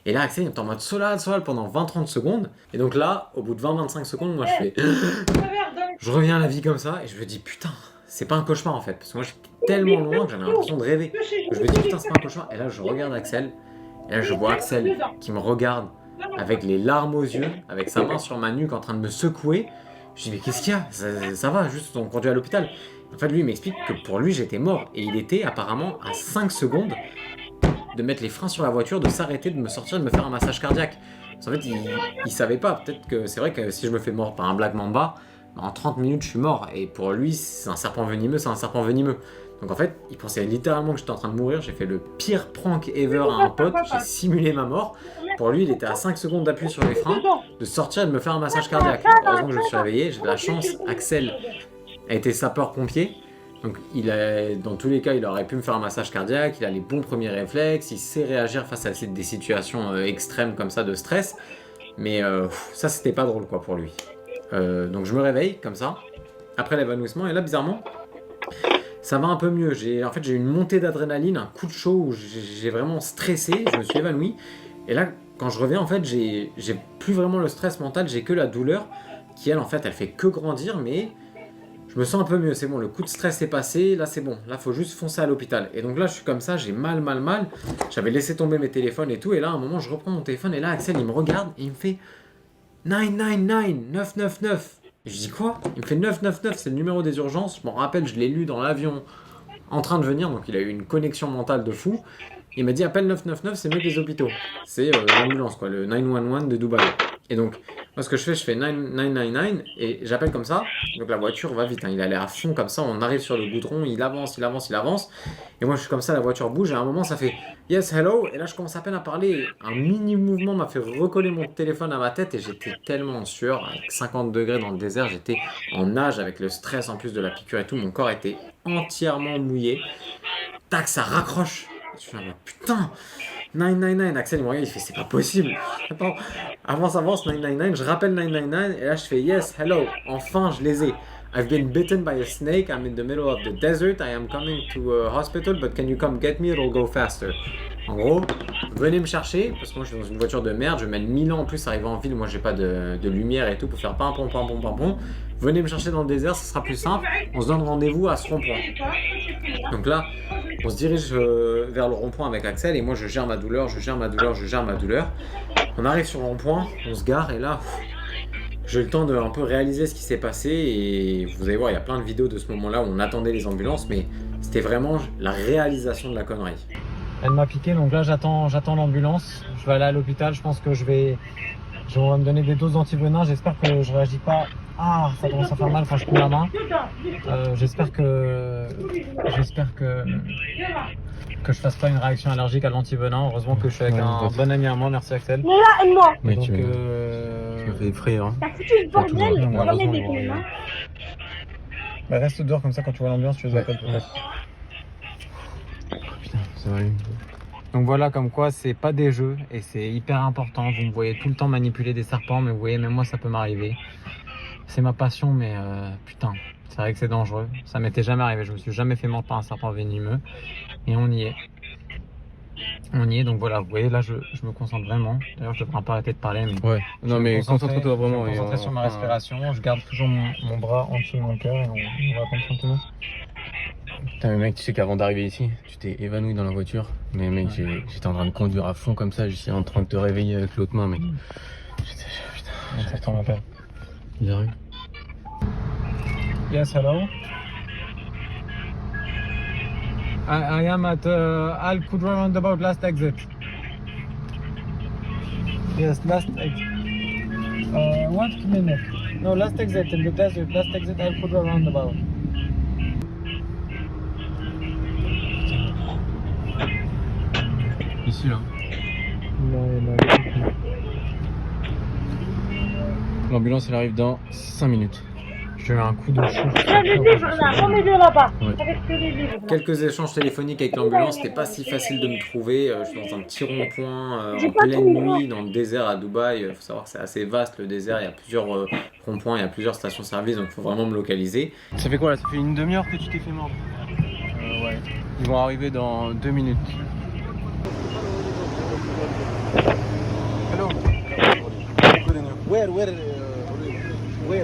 et là Axel il est en mode Solal pendant 20-30 secondes, et donc là au bout de 20-25 secondes moi je fais je reviens à la vie comme ça, et je me dis putain, c'est pas un cauchemar en fait, parce que moi j'étais tellement loin que j'avais l'impression de rêver. Je me dis putain c'est pas un cauchemar, et là je regarde Axel, et là je vois Axel qui me regarde avec les larmes aux yeux, avec sa main sur ma nuque en train de me secouer. Je dis mais qu'est-ce qu'il y a, ça va, juste on conduit à l'hôpital. En fait lui il m'explique que pour lui j'étais mort, et il était apparemment à 5 secondes de mettre les freins sur la voiture, de s'arrêter, de me sortir, de me faire un massage cardiaque. En fait il savait pas, peut-être que c'est vrai que si je me fais mort par un Black Mamba, en 30 minutes je suis mort, et pour lui c'est un serpent venimeux, donc en fait il pensait littéralement que j'étais en train de mourir. J'ai fait le pire prank ever à un pote, j'ai simulé ma mort. Pour lui il était à 5 secondes d'appui sur les freins, de sortir et de me faire un massage cardiaque. Heureusement que je me suis réveillé, j'ai de la chance, Axel a été sapeur-pompier, donc dans tous les cas il aurait pu me faire un massage cardiaque, il a les bons premiers réflexes, il sait réagir face à des situations extrêmes comme ça de stress, mais ça c'était pas drôle quoi pour lui. Donc je me réveille comme ça, après l'évanouissement, et là bizarrement, ça va un peu mieux. En fait j'ai eu une montée d'adrénaline, un coup de chaud où j'ai vraiment stressé, je me suis évanoui, et là quand je reviens en fait j'ai plus vraiment le stress mental, j'ai que la douleur qui elle en fait elle fait que grandir, mais je me sens un peu mieux, c'est bon, le coup de stress est passé, là c'est bon, là faut juste foncer à l'hôpital. Et donc là je suis comme ça, j'ai mal, j'avais laissé tomber mes téléphones et tout, et là à un moment je reprends mon téléphone, et là Axel il me regarde et il me fait 999. Et je dis quoi? Il me fait 999, c'est le numéro des urgences. Je m'en rappelle, je l'ai lu dans l'avion en train de venir, donc il a eu une connexion mentale de fou. Il m'a dit appelle 999, c'est mieux que les hôpitaux. C'est l'ambulance quoi, le 911 de Dubaï. Et donc, moi, ce que je fais 999 et j'appelle comme ça. Donc, la voiture va vite. Hein. Il allait à fond comme ça. On arrive sur le goudron. Il avance. Et moi, je suis comme ça. La voiture bouge. Et à un moment, ça fait yes, hello. Et là, je commence à peine à parler. Un mini mouvement m'a fait recoller mon téléphone à ma tête. Et j'étais tellement en sueur. Avec 50 degrés dans le désert. J'étais en nage avec le stress en plus de la piqûre et tout. Mon corps était entièrement mouillé. Tac, ça raccroche. Je suis là, putain. 999, Axel il me regarde, il fait c'est pas possible. Attends, avance, 999, je rappelle 999 et là je fais yes, hello, enfin je les ai. I've been bitten by a snake, I'm in the middle of the desert, I am coming to a hospital, but can you come get me, it'll go faster. En gros, venez me chercher, parce que moi je suis dans une voiture de merde, je mets 1000 ans en plus à arriver en ville, moi j'ai pas de lumière et tout pour faire pam. Venez me chercher dans le désert, ça sera plus simple, on se donne rendez-vous à ce rond-point. Donc là, on se dirige vers le rond-point avec Axel et moi je gère ma douleur. On arrive sur le rond-point, on se gare et là, j'ai eu le temps de un peu réaliser ce qui s'est passé et vous allez voir, il y a plein de vidéos de ce moment-là où on attendait les ambulances, mais c'était vraiment la réalisation de la connerie. Elle m'a piqué, donc là j'attends l'ambulance. Je vais aller à l'hôpital, je pense que on va me donner des doses d'antivenin. J'espère que je réagis pas. Ah, ça commence à faire mal quand je prends la main. J'espère que je fasse pas une réaction allergique à l'antivenin. Heureusement que je suis avec un bon ami à moi, merci Axel. Mais là, aide-moi. Mais donc, tu m'as fait frire. Hein. T'as foutu le bordel, on va m'aider quand même. Hein. Bah, reste dehors comme ça quand tu vois l'ambiance, tu les appelles peut-être. Putain, ça va aller. Donc voilà, comme quoi c'est pas des jeux et c'est hyper important. Vous me voyez tout le temps manipuler des serpents, mais vous voyez, même moi ça peut m'arriver. C'est ma passion, mais putain, c'est vrai que c'est dangereux. Ça m'était jamais arrivé, je me suis jamais fait mordre par un serpent venimeux. Et on y est. Donc voilà, vous voyez, là je me concentre vraiment. D'ailleurs, je devrais pas arrêter de parler. Mais ouais, non mais concentre-toi vraiment. Je me concentre sur ma respiration, je garde toujours mon bras en dessous de mon cœur et on va comprendre tout. Putain, mais mec, tu sais qu'avant d'arriver ici, tu t'es évanoui dans la voiture. Mais mec, j'étais en train de conduire à fond comme ça, j'étais en train de te réveiller avec l'autre main, mec. Putain, ça t'en appelle. Il arrive. Yes, hello. I am at Al Qudra roundabout, last exit. Yes, last exit. 1 minute. No, last exit in the desert. Last exit Al Qudra roundabout. Ici là. L'ambulance elle arrive dans 5 minutes. J'ai eu un coup de chaud. Quelques échanges téléphoniques avec l'ambulance, c'était pas si facile de me trouver. Je suis dans un petit rond-point en pleine nuit dans le désert à Dubaï. Il faut savoir que c'est assez vaste le désert, il y a plusieurs ronds-points, il y a plusieurs stations-service, donc il faut vraiment me localiser. Ça fait quoi là? Ça fait une demi-heure que tu t'es fait mordre? Ouais. Ils vont arriver dans 2 minutes. Hello. Where? We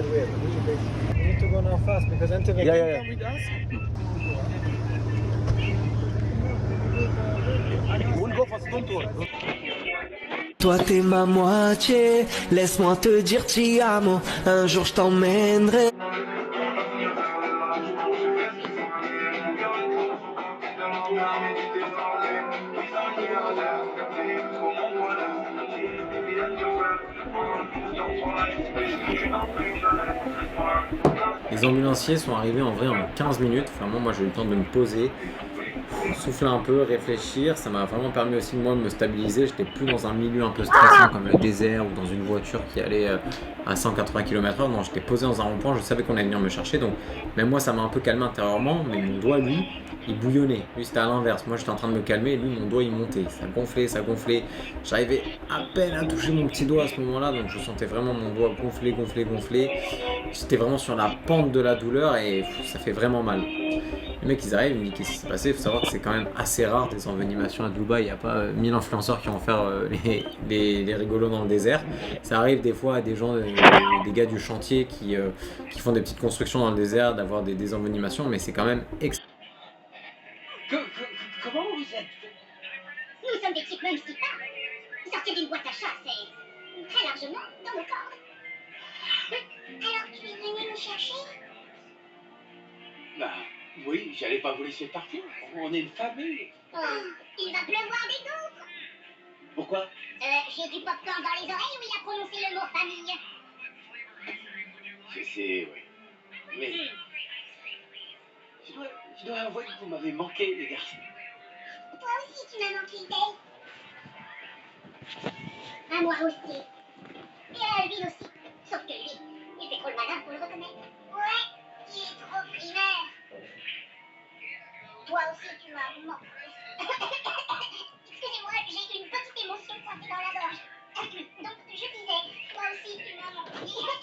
need to go now fast because Antevec Yeah. come with us. We'll go fast, don't worry. Toi t'es ma moitié, laisse-moi te dire ti amo, un jour je t'emmènerai. Les ambulanciers sont arrivés en vrai en 15 minutes. Vraiment, moi j'ai eu le temps de me poser, souffler un peu, réfléchir. Ça m'a vraiment permis aussi de moi de me stabiliser. J'étais plus dans un milieu un peu stressant comme le désert ou dans une voiture qui allait à 180 km/h. Non, j'étais posé dans un rond-point, je savais qu'on allait venir me chercher. Donc même moi ça m'a un peu calmé intérieurement, mais mon doigt lui, il bouillonnait. Lui c'était à l'inverse. Moi j'étais en train de me calmer et lui mon doigt il montait. Ça gonflait. J'arrivais à peine à toucher mon petit doigt à ce moment-là, donc je sentais vraiment mon doigt gonfler. J'étais vraiment sur la pente de la douleur et ça fait vraiment mal. Les mecs ils arrivent, ils me disent qu'est-ce qui s'est passé. Il faut savoir que c'est quand même assez rare des envenimations à Dubaï. Il n'y a pas 1000 influenceurs qui vont faire les rigolos dans le désert. Ça arrive des fois à des gens, des gars du chantier qui font des petites constructions dans le désert, d'avoir des envenimations, mais c'est quand même Comment vous êtes? Nous sommes des types même si pas. Sortir d'une boîte à chat, c'est très largement dans mon corps. Alors, tu es venu nous chercher? Bah, oui, j'allais pas vous laisser partir. On est une famille. Oh, il va pleuvoir des gaufres. Pourquoi? J'ai du popcorn dans les oreilles où il a prononcé le mot famille. Oui. Mais... Je dois avouer que vous m'avez manqué, les garçons. Toi aussi, tu m'as manqué, Dave. À moi aussi. Et à Alvin aussi. Sauf que lui, il fait trop le malin pour le reconnaître. Ouais, il est trop primaire. Toi aussi, tu m'as manqué. Excusez-moi, j'ai une petite émotion coincée dans la gorge. Donc, je disais, toi aussi, tu m'as manqué.